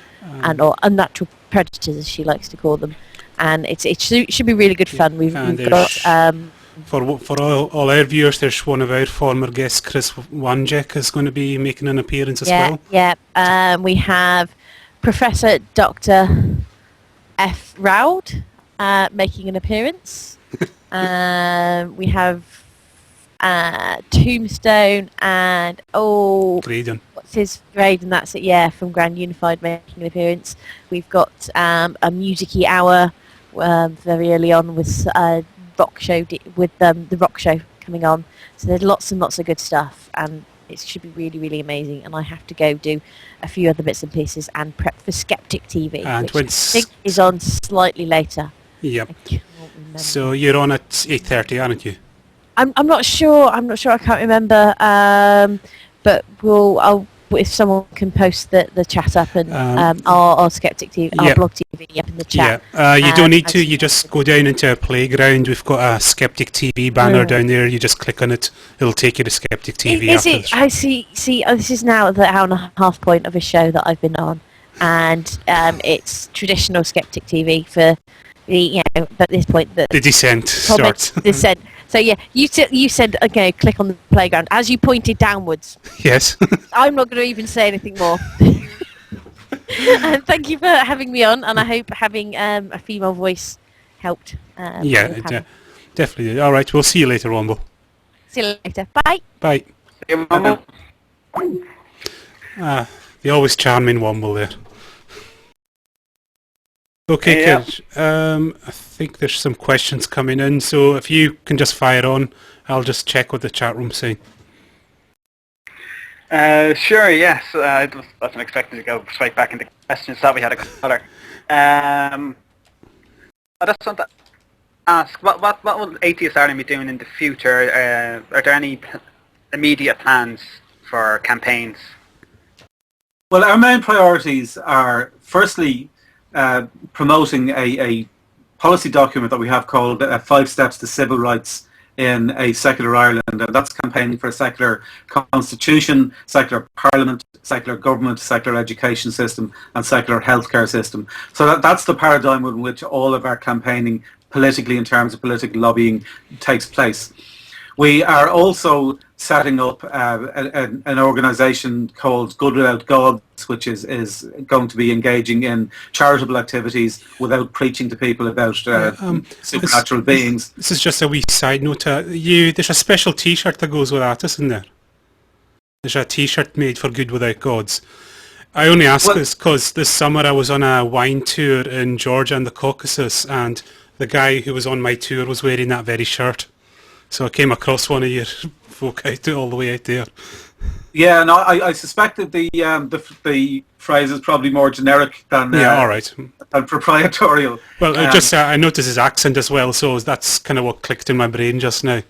or unnatural predators, as she likes to call them. And it should be really good fun. We've got for all our viewers, there's one of our former guests, Chris Wanjek, is going to be making an appearance as well. Yeah. We have Professor Dr. F. Roud making an appearance. We have Tombstone and Graydon. What's his Graydon? That's it. Yeah, from Grand Unified making an appearance. We've got a music-y hour very early on with rock show the rock show coming on. So there's lots and lots of good stuff, and it should be really, really amazing. And I have to go do a few other bits and pieces and prep for Skeptic TV, And which I think is on slightly later. Yep. I can't remember. So you're on at 8:30, aren't you? I'm not sure. I can't remember. But if someone can post the chat up and our Skeptic TV, our blog TV up in the chat. Yeah. You don't need to. You just go down into a playground. We've got a Skeptic TV banner down there. You just click on it. It'll take you to Skeptic TV. Is it? I see. This is now the hour and a half point of a show that I've been on, and it's traditional Skeptic TV for the at this point the descent starts. Descent. So yeah, you said okay, click on the playground as you pointed downwards. Yes. I'm not going to even say anything more. And thank you for having me on, and I hope having a female voice helped. Definitely did. All right, we'll see you later, Womble. See you later. Bye. Bye. See you, Womble. The always charming Womble there. Okay, kids. I think there's some questions coming in, so if you can just fire on, I'll just check what the chat room's saying. Sure, yes. I wasn't expecting to go straight back into questions. Thought we had a caller. I just want to ask, what will Atheist Ireland be doing in the future? Are there any immediate plans for campaigns? Well, our main priorities are, firstly, promoting a policy document that we have called 5 Steps to Civil Rights in a Secular Ireland, and that's campaigning for a secular constitution, secular parliament, secular government, secular education system, and secular healthcare system. So that's the paradigm in which all of our campaigning politically, in terms of political lobbying, takes place. We are also setting up an organisation called Good Without Gods, which is going to be engaging in charitable activities without preaching to people about supernatural beings. This is just a wee side note. There's a special T-shirt that goes with that, isn't there? There's a T-shirt made for Good Without Gods. I only ask this because this summer I was on a wine tour in Georgia and the Caucasus, and the guy who was on my tour was wearing that very shirt. So I came across one of your folk all the way out there. Yeah, no, I suspect that the phrase is probably more generic than all right, than proprietorial. Well, I noticed his accent as well, so that's kind of what clicked in my brain just now.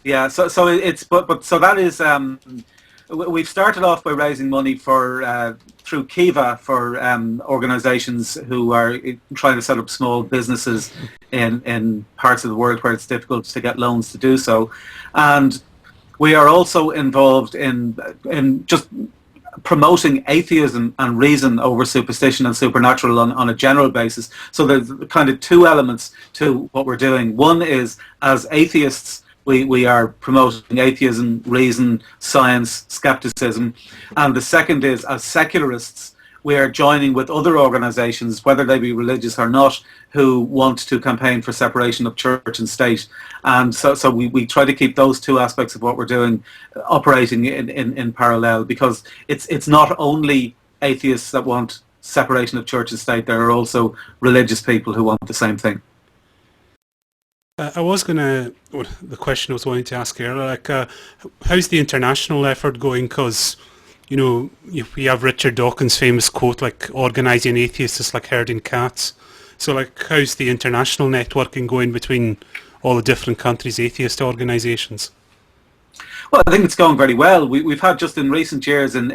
Yeah, so that is. We've started off by raising money for through Kiva for organisations who are trying to set up small businesses in parts of the world where it's difficult to get loans to do so, and we are also involved in just promoting atheism and reason over superstition and supernatural on a general basis. So there's kind of 2 elements to what we're doing. One is, as atheists, we are promoting atheism, reason, science, skepticism. And the second is, as secularists, we are joining with other organisations, whether they be religious or not, who want to campaign for separation of church and state. And so we try to keep those 2 aspects of what we're doing operating in parallel, because it's not only atheists that want separation of church and state, there are also religious people who want the same thing. I was the question I was wanting to ask earlier, like, how's the international effort going? Because, we have Richard Dawkins' famous quote, like, organising atheists is like herding cats. So, like, how's the international networking going between all the different countries' atheist organisations? Well, I think it's going very well. We've had just in recent years, in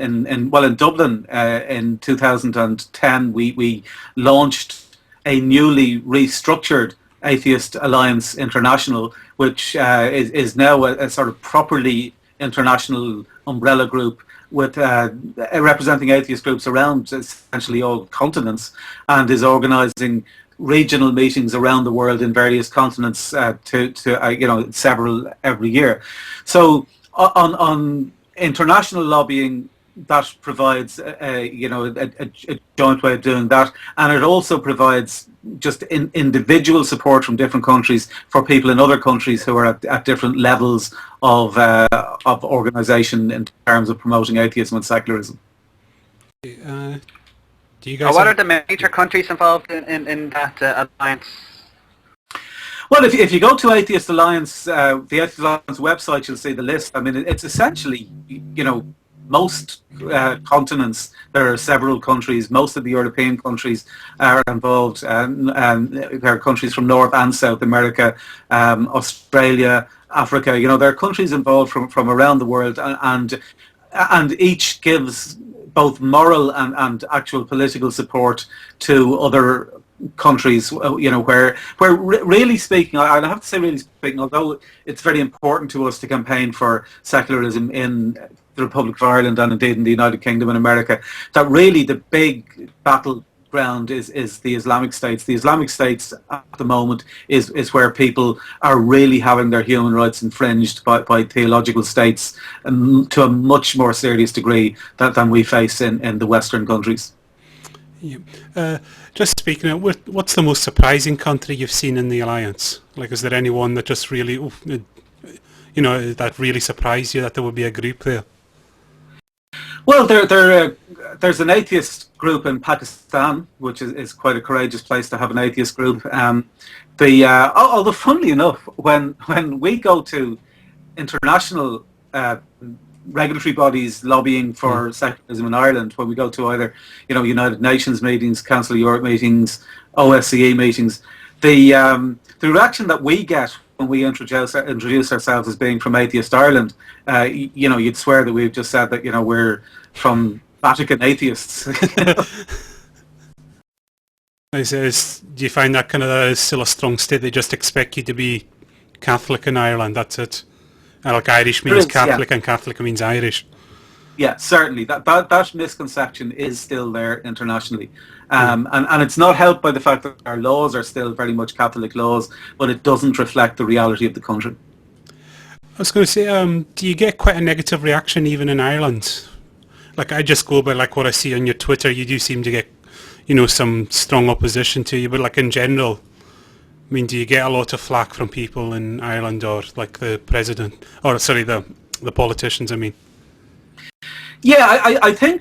Dublin in 2010, we launched a newly restructured Atheist Alliance International, which is now a sort of properly international umbrella group with representing atheist groups around essentially all continents, and is organising regional meetings around the world in various continents to several every year. So on international lobbying, that provides a joint way of doing that, and it also provides just individual support from different countries for people in other countries who are at different levels of organisation in terms of promoting atheism and secularism. Do you guys? What are the major countries involved in that alliance? Well, if you go to Atheist Alliance, the Atheist Alliance website, you'll see the list. I mean, it's essentially, most continents. There are several countries. Most of the European countries are involved, and there are countries from North and South America, Australia, Africa. There are countries involved from around the world, and each gives both moral and actual political support to other countries, where really speaking, I have to say really speaking, although it's very important to us to campaign for secularism in the Republic of Ireland and indeed in the United Kingdom and America, that really the big battleground is the Islamic states. The Islamic states at the moment is where people are really having their human rights infringed by theological states to a much more serious degree than we face in the Western countries. Yeah. Just speaking of, what's the most surprising country you've seen in the alliance? Like, is there anyone that just really, that really surprised you that there would be a group there? Well, there's an atheist group in Pakistan, which is quite a courageous place to have an atheist group. Although, funnily enough, when we go to international regulatory bodies lobbying for secularism in Ireland, when we go to either United Nations meetings, Council of Europe meetings, OSCE meetings, the reaction that we get when we introduce ourselves as being from Atheist Ireland, you'd swear that we've just said that we're from Vatican atheists. Do you find that kind of still a strong state? They just expect you to be Catholic in Ireland, that's it? Like Irish means Catholic, and Catholic means Irish. Yeah, certainly. That misconception is still there internationally. And it's not helped by the fact that our laws are still very much Catholic laws, but it doesn't reflect the reality of the country. I was going to say, do you get quite a negative reaction even in Ireland? Like, I just go by like what I see on your Twitter. You do seem to get, some strong opposition to you, but like in general, I mean, do you get a lot of flack from people in Ireland, or like the president, or sorry, the politicians, I mean? Yeah, I think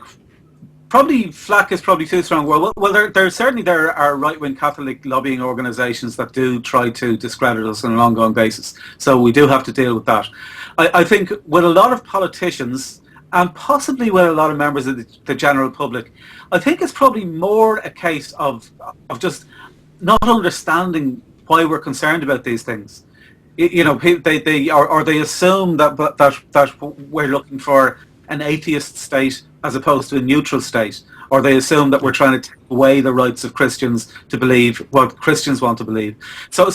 probably flack is probably too strong. Well, there are right-wing Catholic lobbying organisations that do try to discredit us on an ongoing basis. So we do have to deal with that. I think with a lot of politicians, and possibly with a lot of members of the general public, I think it's probably more a case of just not understanding why we're concerned about these things. They assume that we're looking for an atheist state as opposed to a neutral state, or they assume that we're trying to take away the rights of Christians to believe what Christians want to believe. So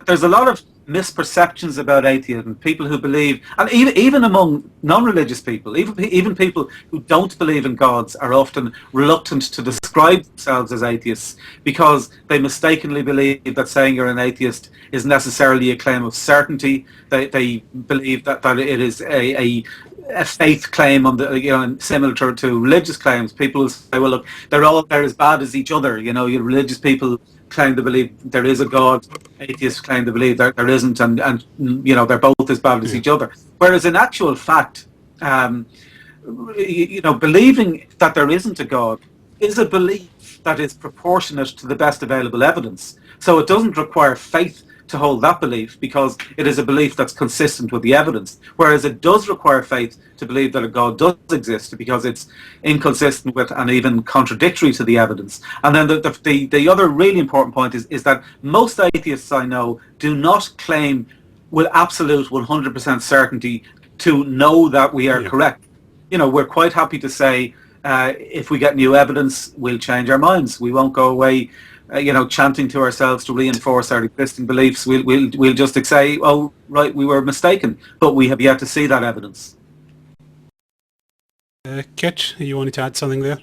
there's a lot of misperceptions about atheism. People who believe, and even among non-religious people, even people who don't believe in gods, are often reluctant to describe themselves as atheists because they mistakenly believe that saying you're an atheist is necessarily a claim of certainty. They believe that it is a faith claim on the similar to religious claims. People will say, well, look, they're as bad as each other. Your religious people claim to believe there is a God, atheists claim to believe there isn't, and they're both as bad as each other. Whereas in actual fact, believing that there isn't a God is a belief that is proportionate to the best available evidence. So it doesn't require faith to hold that belief because it is a belief that's consistent with the evidence. Whereas it does require faith to believe that a God does exist because it's inconsistent with and even contradictory to the evidence. And then the other really important point is that most atheists I know do not claim with absolute 100% certainty to know that we are correct. You know, we're quite happy to say if we get new evidence, we'll change our minds. We won't go away chanting to ourselves to reinforce our existing beliefs. We'll just say, oh, right, we were mistaken, but we have yet to see that evidence. Kitch, you wanted to add something there?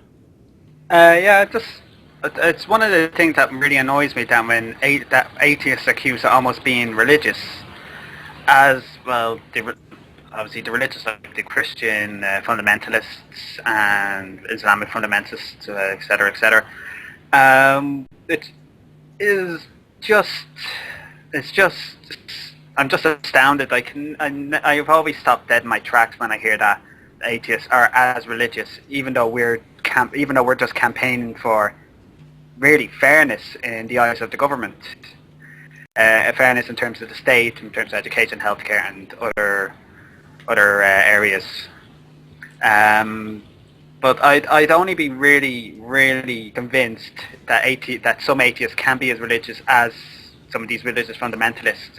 It's one of the things that really annoys me that when that atheists accuse of almost being religious, as well, obviously the religious, like the Christian fundamentalists and Islamic fundamentalists, etc., etc. It's just, I'm just astounded. I've always stopped dead in my tracks when I hear that atheists are as religious, even though we're just campaigning for really fairness in the eyes of the government, fairness in terms of the state, in terms of education, healthcare, and other areas. But I'd only be really, really convinced that some atheists can be as religious as some of these religious fundamentalists.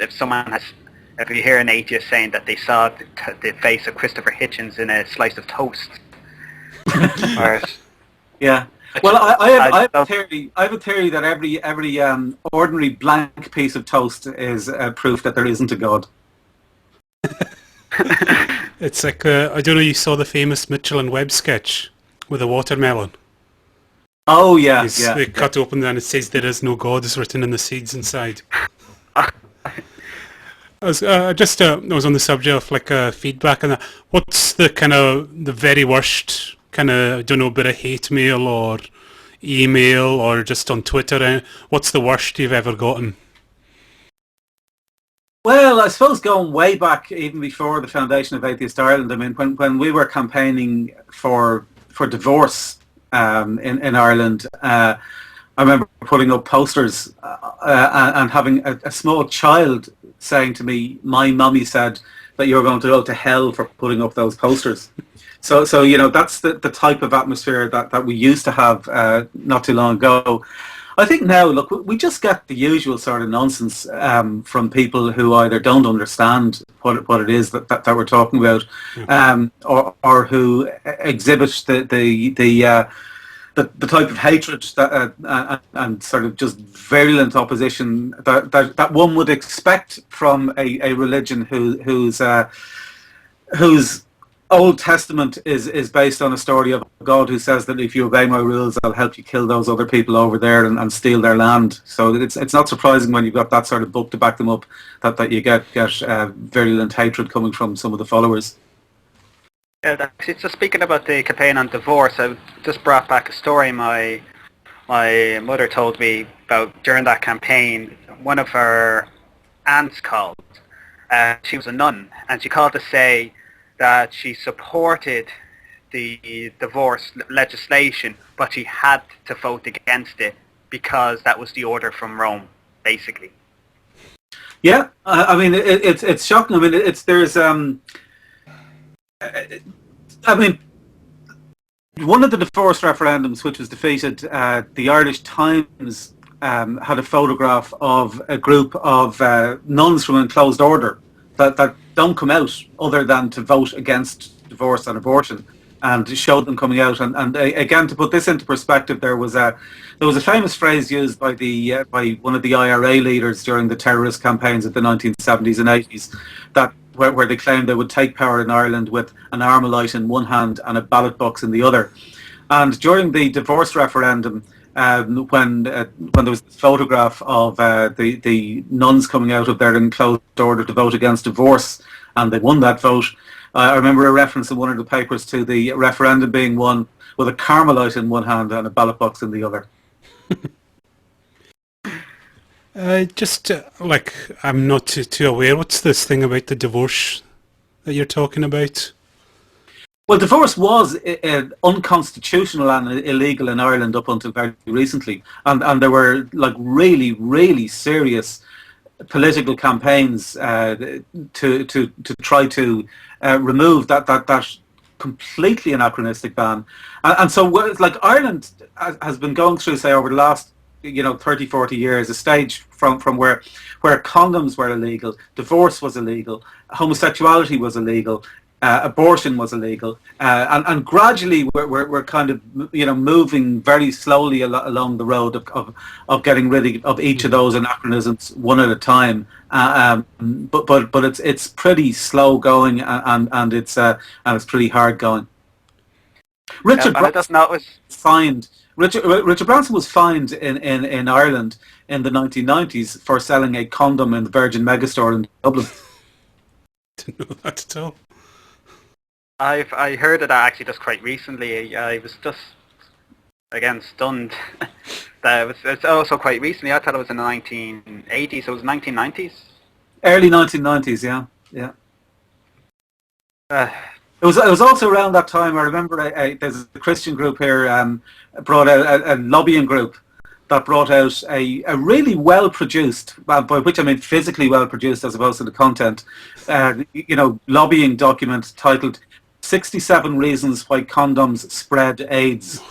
If you hear an atheist saying that they saw the face of Christopher Hitchens in a slice of toast. Yeah. Well, I have a theory that every ordinary blank piece of toast is proof that there isn't a God. It's like, I don't know, you saw the famous Mitchell and Webb sketch with a watermelon. Oh, yeah. They cut open and it says there is no God is written in the seeds inside. I was on the subject of feedback and that. What's the the very worst I don't know, bit of hate mail or email or just on Twitter? What's the worst you've ever gotten? Well, I suppose going way back, even before the foundation of Atheist Ireland, I mean, when we were campaigning for divorce in Ireland, I remember putting up posters and having a small child saying to me, my mummy said that you're going to go to hell for putting up those posters. So that's the type of atmosphere that we used to have not too long ago. I think now, look, we just get the usual sort of nonsense from people who either don't understand what it is that we're talking about, or who exhibit the type of hatred and sort of just virulent opposition that one would expect from a religion whose Old Testament is based on a story of a God who says that if you obey my rules, I'll help you kill those other people over there and steal their land. So it's not surprising when you've got that sort of book to back them up that you get virulent hatred coming from some of the followers. Yeah, just speaking about the campaign on divorce, I just brought back a story my mother told me about during that campaign. One of her aunts called. She was a nun, and she called to say that she supported the divorce legislation, but she had to vote against it because that was the order from Rome, basically. Yeah, I mean it's shocking. I mean one of the divorce referendums which was defeated, the Irish Times had a photograph of a group of nuns from enclosed order that don't come out other than to vote against divorce and abortion, and showed them coming out. And again, to put this into perspective, there was a famous phrase used by one of the IRA leaders during the terrorist campaigns of the 1970s and 80s where they claimed they would take power in Ireland with an Armalite in one hand and a ballot box in the other. And during the divorce referendum, when there was this photograph of the nuns coming out of their enclosed order to vote against divorce, and they won that vote, I remember a reference in one of the papers to the referendum being won with a Carmelite in one hand and a ballot box in the other. I'm not too aware. What's this thing about the divorce that you're talking about? Well, divorce was unconstitutional and illegal in Ireland up until very recently, and there were like really, really serious political campaigns to try to remove that completely anachronistic ban, and so like Ireland has been going through, say, over the last 30, 40 years, a stage from where condoms were illegal, divorce was illegal, homosexuality was illegal, abortion was illegal, and gradually we're kind of moving very slowly along the road of getting rid of each of those anachronisms one at a time. But it's pretty slow going, and it's pretty hard going. Richard Branson was fined in Ireland in the 1990s for selling a condom in the Virgin Megastore in Dublin. Didn't know that at all. I heard of that actually just quite recently. I was just again stunned. It's also quite recently. I thought it was in the 1980s. So it was 1990s. Early 1990s, yeah. It was also around that time. I remember there's a Christian group here brought out a lobbying group that brought out a really well produced, by which I mean physically well produced as opposed to the content, lobbying document titled 67 Reasons Why Condoms Spread AIDS,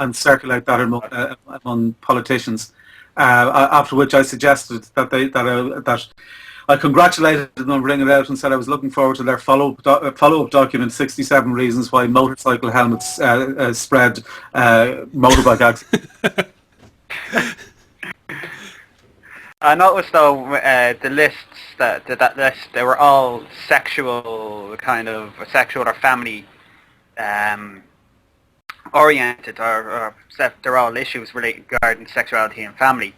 and circulate that among politicians. After which I suggested that I congratulated them on bringing it out and said I was looking forward to their follow-up document, 67 Reasons Why Motorcycle Helmets Spread Motorbike Accidents. I noticed though the lists that list, they were all sexual or family oriented, or they're all issues regarding sexuality and family.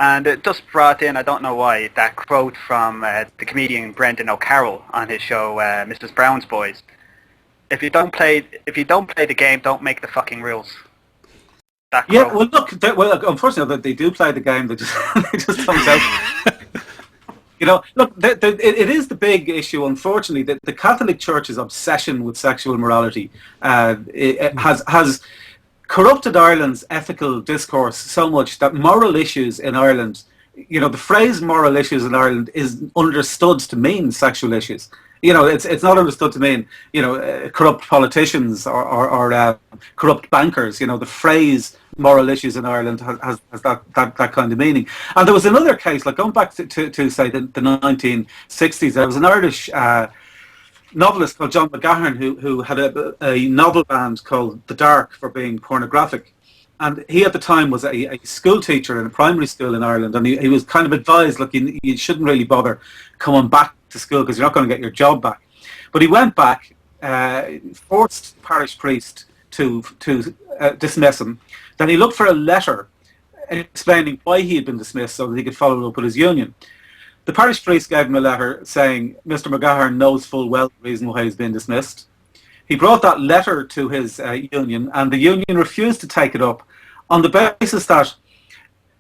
And it just brought in, I don't know why, that quote from the comedian Brendan O'Carroll on his show Mrs. Brown's Boys. If you don't play the game, don't make the fucking rules. Yeah, well, look, unfortunately, they do play the game. They just comes out. Look, it is the big issue. Unfortunately, that the Catholic Church's obsession with sexual morality has corrupted Ireland's ethical discourse so much that moral issues in Ireland, the phrase "moral issues" in Ireland is understood to mean sexual issues. It's not understood to mean corrupt politicians or corrupt bankers. The phrase moral issues in Ireland has that kind of meaning. And there was another case, like going back to say the 1960s. There was an Irish novelist called John McGahern who had a novel band called The Dark for being pornographic. And he at the time was a school teacher in a primary school in Ireland, and he was kind of advised, look, you shouldn't really bother coming back to school because you're not going to get your job back. But he went back, forced the parish priest to dismiss him. Then he looked for a letter explaining why he had been dismissed so that he could follow it up with his union. The parish priest gave him a letter saying Mr. McGahern knows full well the reason why he's been dismissed. He brought that letter to his union, and the union refused to take it up on the basis that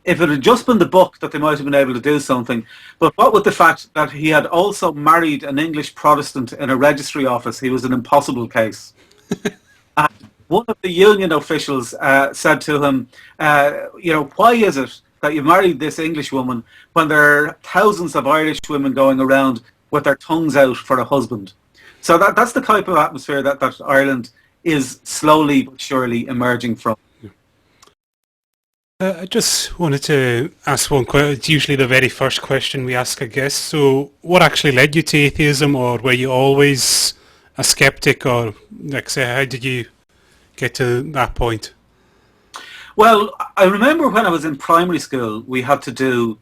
if it had just been the book that they might have been able to do something, but what with the fact that he had also married an English Protestant in a registry office, he was an impossible case. And one of the union officials said to him, why is it that you married this English woman when there are thousands of Irish women going around with their tongues out for a husband? So that's the type of atmosphere that Ireland is slowly but surely emerging from. I just wanted to ask one question. It's usually the very first question we ask a guest. So what actually led you to atheism, or were you always a skeptic, or like say, how did you get to that point? Well, I remember when I was in primary school, we had to do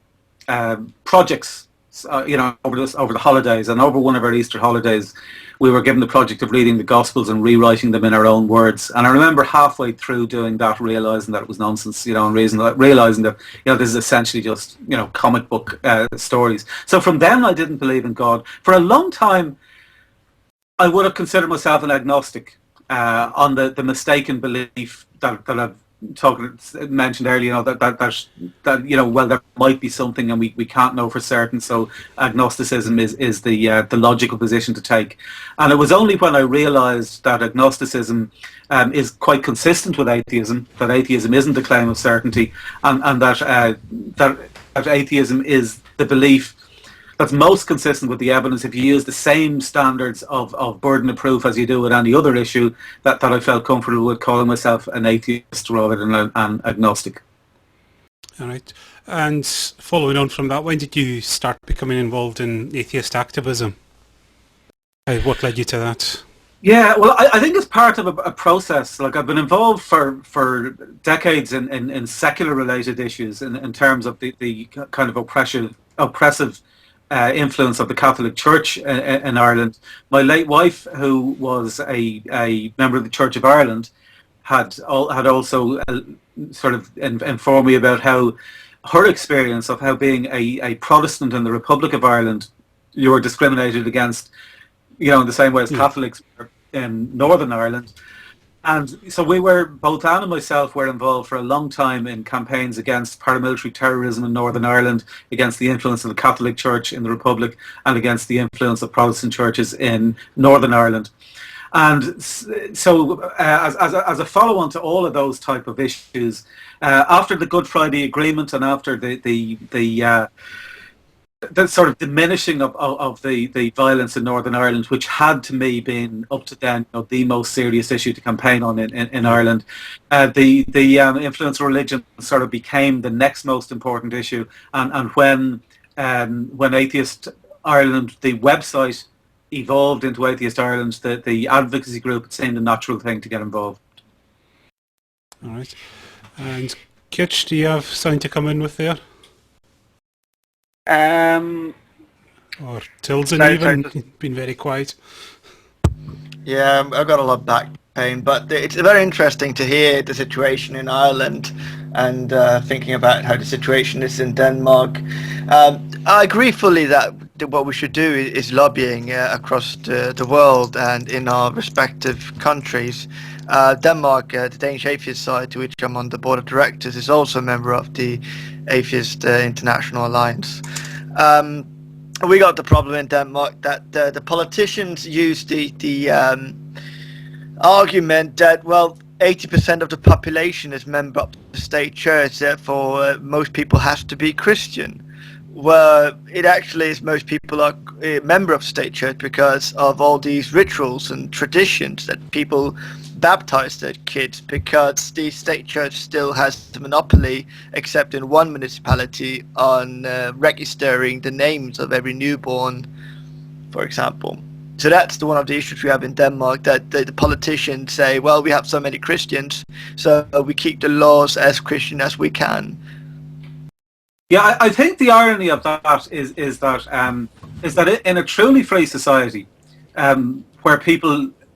projects, over the holidays, and over one of our Easter holidays, we were given the project of reading the Gospels and rewriting them in our own words. And I remember halfway through doing that, realizing that it was nonsense, and realizing that, this is essentially just, comic book stories. So from then, I didn't believe in God. For a long time, I would have considered myself an agnostic on the mistaken belief that I've mentioned earlier, that well, there might be something and we can't know for certain. So agnosticism is the logical position to take. And it was only when I realised that agnosticism is quite consistent with atheism, that atheism isn't a claim of certainty, and that atheism is the belief that's most consistent with the evidence. If you use the same standards of burden of proof as you do with any other issue, that I felt comfortable with calling myself an atheist rather than an agnostic. All right. And following on from that, when did you start becoming involved in atheist activism? What led you to that? Yeah, well, I think it's part of a process. Like, I've been involved for decades in secular related issues in terms of the kind of oppressive influence of the Catholic Church in Ireland. My late wife, who was a member of the Church of Ireland, had also sort of informed me about how her experience of how being a Protestant in the Republic of Ireland, you were discriminated against, in the same way as Catholics were in Northern Ireland. And so both Anne and myself were involved for a long time in campaigns against paramilitary terrorism in Northern Ireland, against the influence of the Catholic Church in the Republic, and against the influence of Protestant churches in Northern Ireland. And so as a follow-on to all of those type of issues, after the Good Friday Agreement and after the sort of diminishing of the violence in Northern Ireland, which had to me been up to then the most serious issue to campaign on in Ireland, the influence of religion sort of became the next most important issue. And when Atheist Ireland, the website, evolved into Atheist Ireland, the advocacy group, it seemed a natural thing to get involved. All right. And Kitch, do you have something to come in with there? Or Tilson even, been very quiet. Yeah, I've got a lot of back pain, but it's very interesting to hear the situation in Ireland and thinking about how the situation is in Denmark. I agree fully that what we should do is lobbying across the world and in our respective countries. Denmark, the Danish Atheist Society, which I'm on the board of directors, is also a member of the Atheist International Alliance. We got the problem in Denmark that the politicians use the argument that, well, 80% of the population is member of the state church, therefore most people have to be Christian. Well, it actually is most people are a member of state church because of all these rituals and traditions that people baptize their kids, because the state church still has the monopoly, except in one municipality, on registering the names of every newborn, for example. So that's one of the issues we have in Denmark, that the politicians say, well, we have so many Christians, so we keep the laws as Christian as we can. Yeah, I think the irony of that is that in a truly free society, where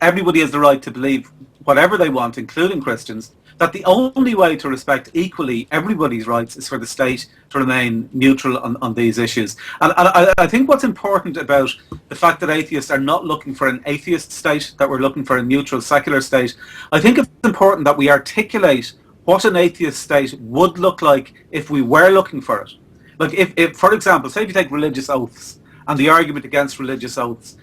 everybody has the right to believe whatever they want, including Christians, that the only way to respect equally everybody's rights is for the state to remain neutral on these issues. And I think what's important about the fact that atheists are not looking for an atheist state, that we're looking for a neutral secular state, I think it's important that we articulate what an atheist state would look like if we were looking for it. Like if for example, say if you take religious oaths and the argument against religious oaths,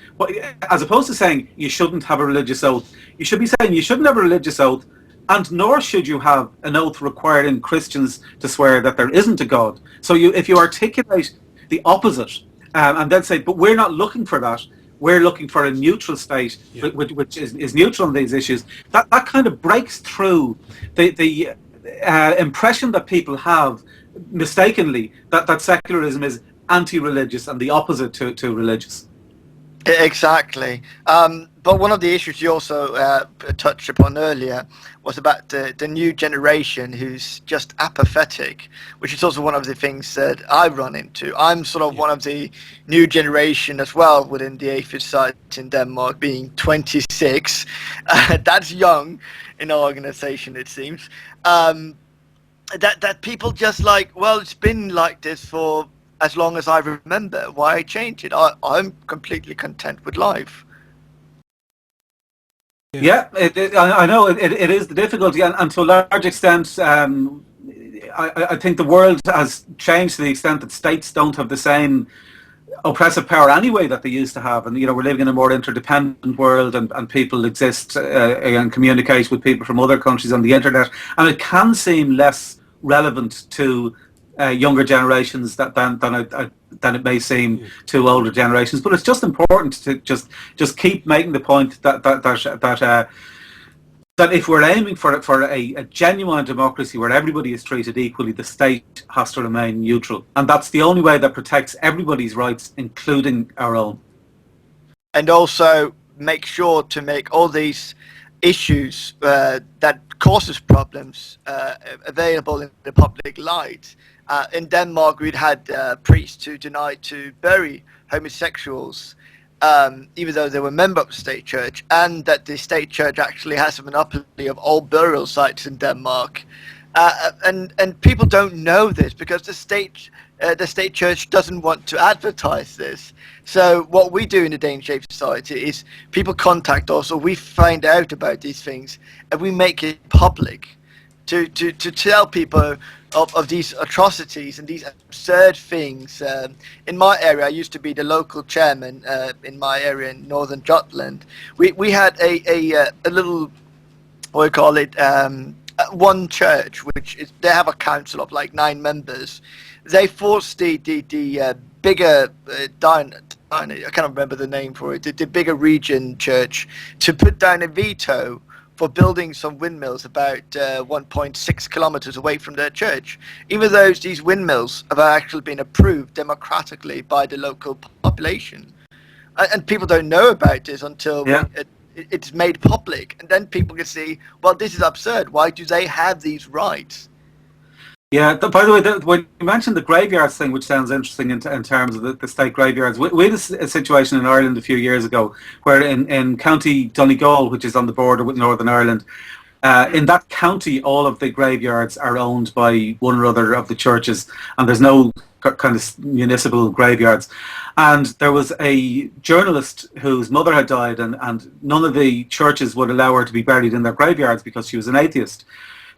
as opposed to saying you shouldn't have a religious oath, you should be saying you shouldn't have a religious oath, and nor should you have an oath requiring Christians to swear that there isn't a God. So if you articulate the opposite, and then say, but we're not looking for that, we're looking for a neutral state, which is neutral on these issues, that kind of breaks through the impression that people have mistakenly that secularism is anti-religious and the opposite to religious. Exactly. But one of the issues you also touched upon earlier was about the new generation who's just apathetic, which is also one of the things that I run into. I'm sort of one of the new generation as well within the atheist society in Denmark, being 26. That's young in our organization, it seems. That people just like, well, it's been like this for as long as I remember. Why change it? I'm completely content with life. Yeah, I know it is the difficulty, and to a large extent, I think the world has changed to the extent that states don't have the same oppressive power anyway that they used to have, and we're living in a more interdependent world, and people exist and communicate with people from other countries on the internet, and it can seem less relevant to younger generations than it may seem to older generations. But it's just important to just keep making the point that if we're aiming for a genuine democracy where everybody is treated equally, the state has to remain neutral. And that's the only way that protects everybody's rights, including our own. And also make sure to make all these issues that causes problems available in the public light. In Denmark, we'd had priests who denied to bury homosexuals, even though they were members of the state church, and that the state church actually has a monopoly of all burial sites in Denmark. And people don't know this because the state church doesn't want to advertise this. So what we do in the Danish Atheist Society is people contact us, or we find out about these things, and we make it public to tell people of these atrocities and these absurd things. In my area, I used to be the local chairman in my area in northern Jutland. We had a little, what do you call it, one church, which is, they have a council of like 9 members. They forced the bigger I can't remember the name for it, the bigger region church, to put down a veto for building some windmills about 1.6 kilometers away from their church, even though these windmills have actually been approved democratically by the local population. And people don't know about this until it's made public, and then people can see, well, this is absurd. Why do they have these rights? Yeah, by the way, when you mentioned the graveyards thing, which sounds interesting in terms of the state graveyards, we had a situation in Ireland a few years ago where in County Donegal, which is on the border with Northern Ireland, in that county, all of the graveyards are owned by one or other of the churches, and there's no kind of municipal graveyards. And there was a journalist whose mother had died, and none of the churches would allow her to be buried in their graveyards because she was an atheist.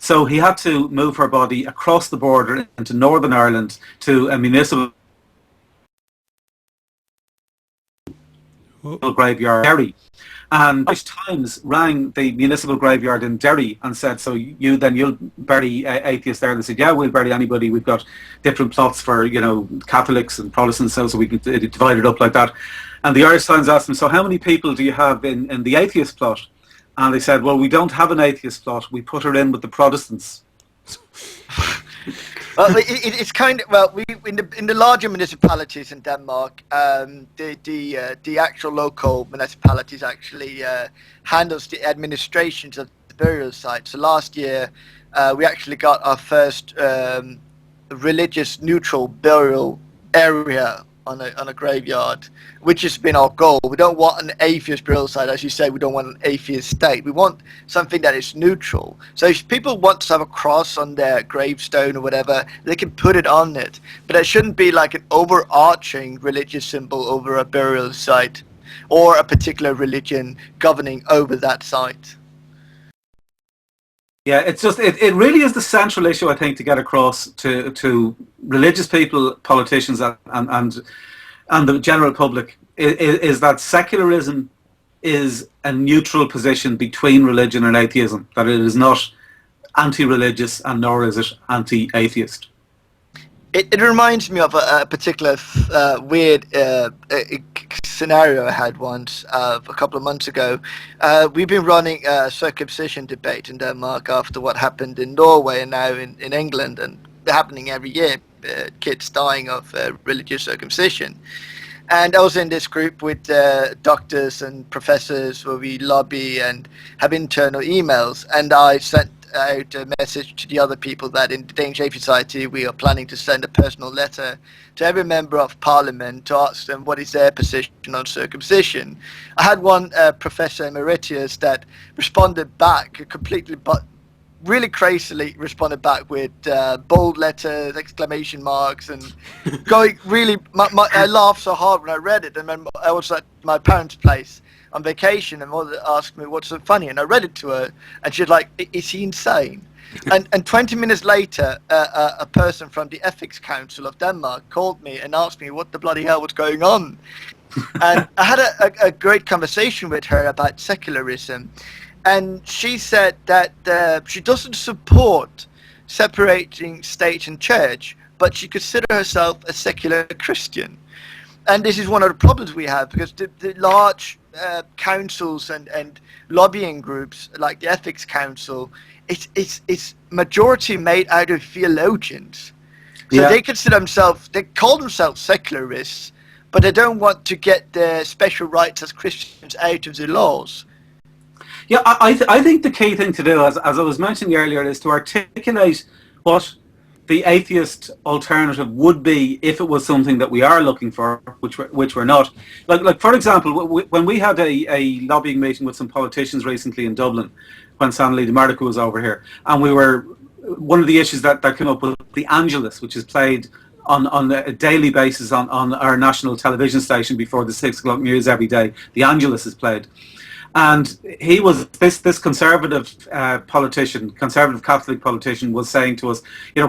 So he had to move her body across the border into Northern Ireland to a municipal graveyard, Derry. And Irish Times rang the municipal graveyard in Derry and said, so you'll bury atheists there? And they said, yeah, we'll bury anybody. We've got different plots for, Catholics and Protestants, so we can divide it up like that. And the Irish Times asked them, so how many people do you have in the atheist plot? And they said, well, we don't have an atheist plot. We put her in with the Protestants. Well, it's kind of, well, in the larger municipalities in Denmark, the actual local municipalities actually handles the administrations of the burial sites. So last year, we actually got our first religious neutral burial area on a graveyard, which has been our goal. We don't want an atheist burial site, as you say. We don't want an atheist state. We want something that is neutral. So if people want to have a cross on their gravestone or whatever, they can put it on it. But it shouldn't be like an overarching religious symbol over a burial site or a particular religion governing over that site. Yeah, it's just it really is the central issue, I think, to get across to religious people, politicians, and the general public is that secularism is a neutral position between religion and atheism. That it is not anti-religious, and nor is it anti-atheist. It reminds me of a particular weird scenario I had once a couple of months ago. We've been running a circumcision debate in Denmark after what happened in Norway and now in England, and they're happening every year, kids dying of religious circumcision. And I was in this group with doctors and professors where we lobby and have internal emails, and I sent out a message to the other people that in the Danish Atheist Society we are planning to send a personal letter to every member of parliament to ask them what is their position on circumcision. I had one professor emeritus that responded back completely, but really crazily responded back with bold letters, exclamation marks, and going really, I laughed so hard when I read it. And then I was at my parents' place on vacation, and mother asked me what's so funny, and I read it to her, and she's like, "Is he insane?" And 20 minutes later, a person from the Ethics Council of Denmark called me and asked me what the bloody hell was going on. And I had a great conversation with her about secularism, and she said that she doesn't support separating state and church, but she considers herself a secular Christian. And this is one of the problems we have, because the large councils and lobbying groups like the Ethics Council, it's majority made out of theologians. So they consider themselves, they call themselves secularists, but they don't want to get their special rights as Christians out of the laws. Yeah, I think the key thing to do, as I was mentioning earlier, is to articulate what the atheist alternative would be if it was something that we are looking for, which we're not. Like for example, when we had a lobbying meeting with some politicians recently in Dublin, when Stanley DeMarco was over here, and one of the issues that came up was the Angelus, which is played on a daily basis on our national television station before the 6 o'clock news every day. The Angelus is played. And he was this conservative politician, conservative Catholic politician, was saying to us,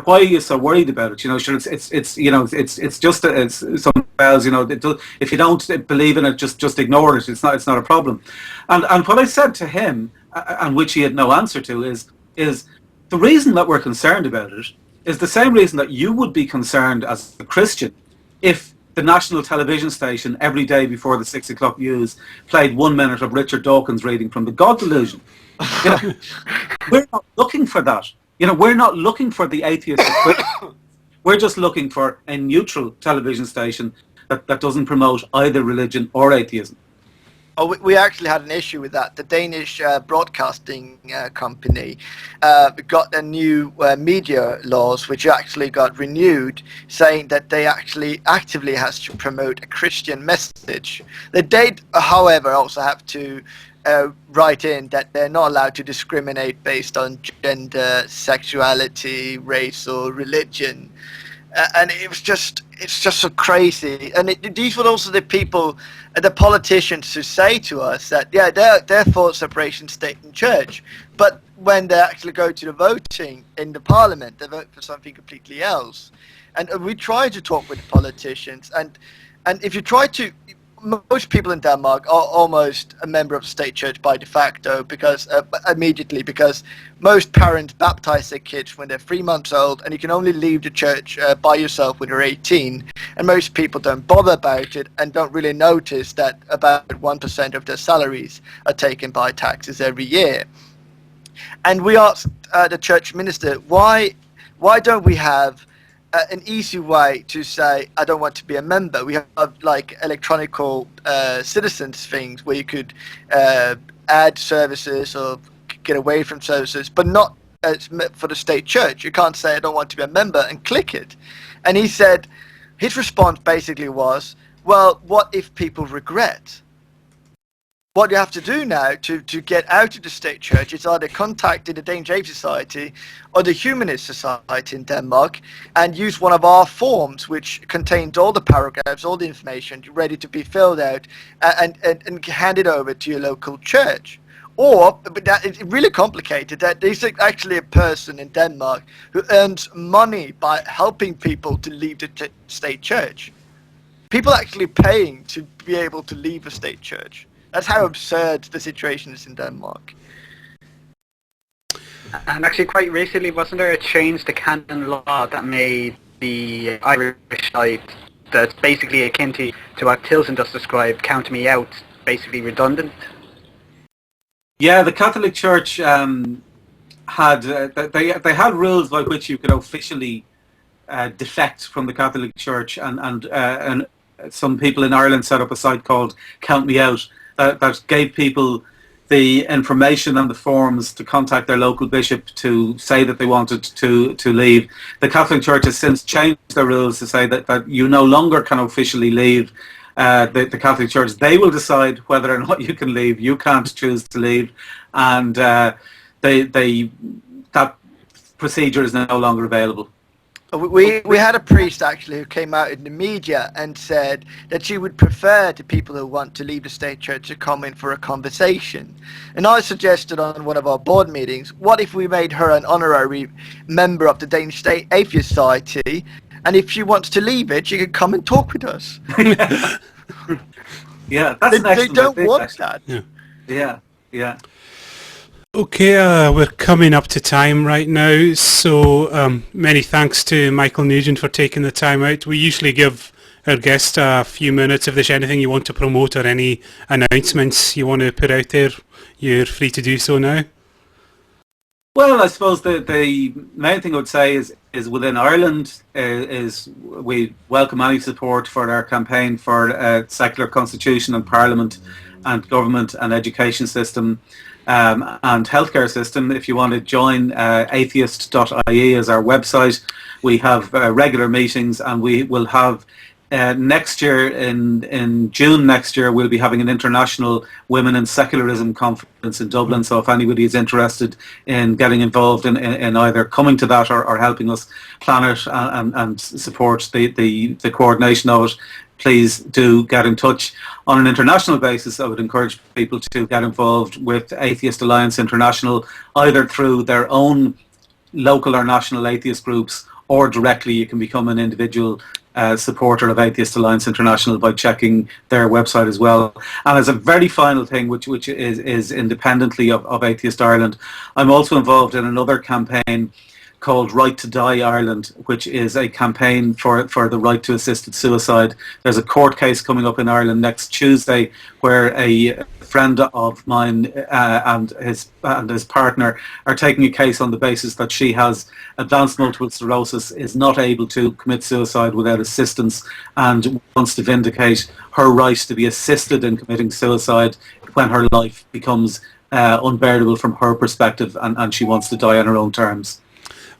why are you so worried about it? Sure, it's just some bells. If you don't believe in it, just ignore it. It's not a problem. And what I said to him, and which he had no answer to, is the reason that we're concerned about it is the same reason that you would be concerned as a Christian if the national television station every day before the 6 o'clock news played 1 minute of Richard Dawkins reading from The God Delusion. We're not looking for that. We're not looking for the atheist. We're just looking for a neutral television station that doesn't promote either religion or atheism. Oh, we actually had an issue with that. The Danish broadcasting company got a new media laws, which actually got renewed, saying that they actually actively has to promote a Christian message. They, however, also have to write in that they're not allowed to discriminate based on gender, sexuality, race, or religion. And it's just so crazy. And these were also the people, the politicians, who say to us that they're for separation state and church, but when they actually go to the voting in the parliament, they vote for something completely else. And we try to talk with the politicians, and if you try to, most people in Denmark are almost a member of the state church by de facto, because immediately, because most parents baptize their kids when they're 3 months old, and you can only leave the church by yourself when you're 18, and most people don't bother about it and don't really notice that about 1% of their salaries are taken by taxes every year. And we asked the church minister, why don't we have an easy way to say, I don't want to be a member? We have like electronic citizens things where you could add services or get away from services, but not for the state church. You can't say, I don't want to be a member, and click it. And he said, his response basically was, well, what if people regret? What you have to do now to get out of the state church is either contact the Danish Atheist Society or the Humanist Society in Denmark and use one of our forms, which contains all the paragraphs, all the information ready to be filled out, and hand it over to your local church. Or, but that it's really complicated, that there's actually a person in Denmark who earns money by helping people to leave the state church. People actually paying to be able to leave a state church. That's how absurd the situation is in Denmark. And actually quite recently, wasn't there a change to canon law that made the Irish side that's basically akin to what Tilson just described, count me out, basically redundant? Yeah, the Catholic Church had they had rules by which you could officially defect from the Catholic Church, and some people in Ireland set up a site called Count Me Out that gave people the information and the forms to contact their local bishop to say that they wanted to leave. The Catholic Church has since changed their rules to say that you no longer can officially leave the Catholic Church. They will decide whether or not you can leave. You can't choose to leave, and that procedure is no longer available. We had a priest actually who came out in the media and said that she would prefer the people who want to leave the state church to come in for a conversation. And I suggested on one of our board meetings, what if we made her an honorary member of the Danish State Atheist Society, and if she wants to leave it, she can come and talk with us. Yeah, that's an They excellent don't idea, want actually. that. Yeah. Okay, we're coming up to time right now, so many thanks to Michael Nugent for taking the time out. We usually give our guests a few minutes. If there's anything you want to promote or any announcements you want to put out there, you're free to do so now. Well, I suppose the main thing I would say is within Ireland is we welcome any support for our campaign for a secular constitution and parliament and government and education system and healthcare system. If you want to join atheist.ie as our website, we have regular meetings, and we will have next year, in June next year, we'll be having an international Women in Secularism conference in Dublin. So if anybody is interested in getting involved in either coming to that or helping us plan it and support the coordination of it, please do get in touch. On an international basis, I would encourage people to get involved with Atheist Alliance International, either through their own local or national atheist groups, or directly you can become an individual supporter of Atheist Alliance International by checking their website as well. And as a very final thing, which is independently of Atheist Ireland, I'm also involved in another campaign called Right to Die Ireland, which is a campaign for the right to assisted suicide. There's a court case coming up in Ireland next Tuesday where a friend of mine and his partner are taking a case on the basis that she has advanced multiple sclerosis, is not able to commit suicide without assistance, and wants to vindicate her right to be assisted in committing suicide when her life becomes unbearable from her perspective, and she wants to die on her own terms.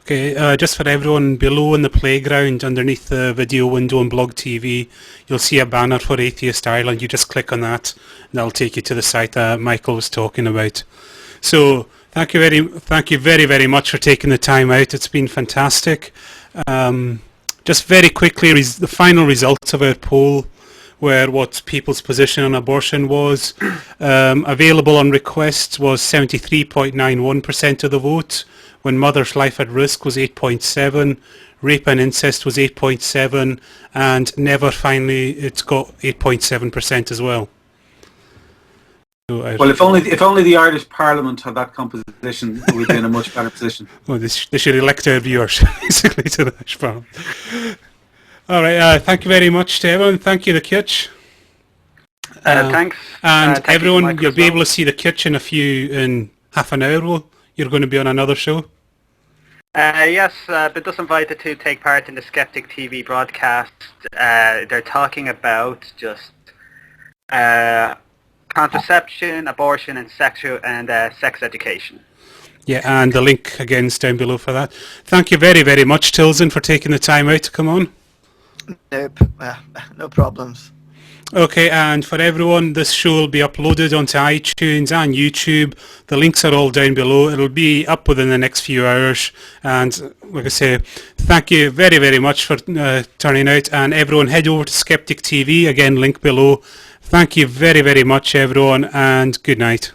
Okay, just for everyone, below in the playground, underneath the video window on Blog TV, you'll see a banner for Atheist Ireland. You just click on that, and that'll take you to the site that Michael was talking about. So, thank you very, very much for taking the time out. It's been fantastic. Just very quickly, the final results of our poll were what people's position on abortion was. Available on request was 73.91% of the vote. When mother's life at risk was 8.7, rape and incest was 8.7, and never, finally, it's got 8.7% as well. So well, if only the Irish Parliament had that composition, we'd be in a much better position. Well, they should elect our viewers, basically, to the Irish Parliament. All right, thank you very much to everyone. Thank you, the Kitch. Thanks. And everyone, you'll be well. able to see the Kitch in half an hour. You're going to be on another show? Yes, but just invited to take part in the Skeptic TV broadcast. They're talking about just contraception, abortion, and sex education. Yeah, and the link again is down below for that. Thank you very, very much, Tilson, for taking the time out to come on. Nope, no problems. Okay, and for everyone, this show will be uploaded onto iTunes and YouTube. The links are all down below. It'll be up within the next few hours. And like I say, thank you very, very much for turning out. And everyone, head over to Skeptic TV. Again, link below. Thank you very, very much, everyone, and good night.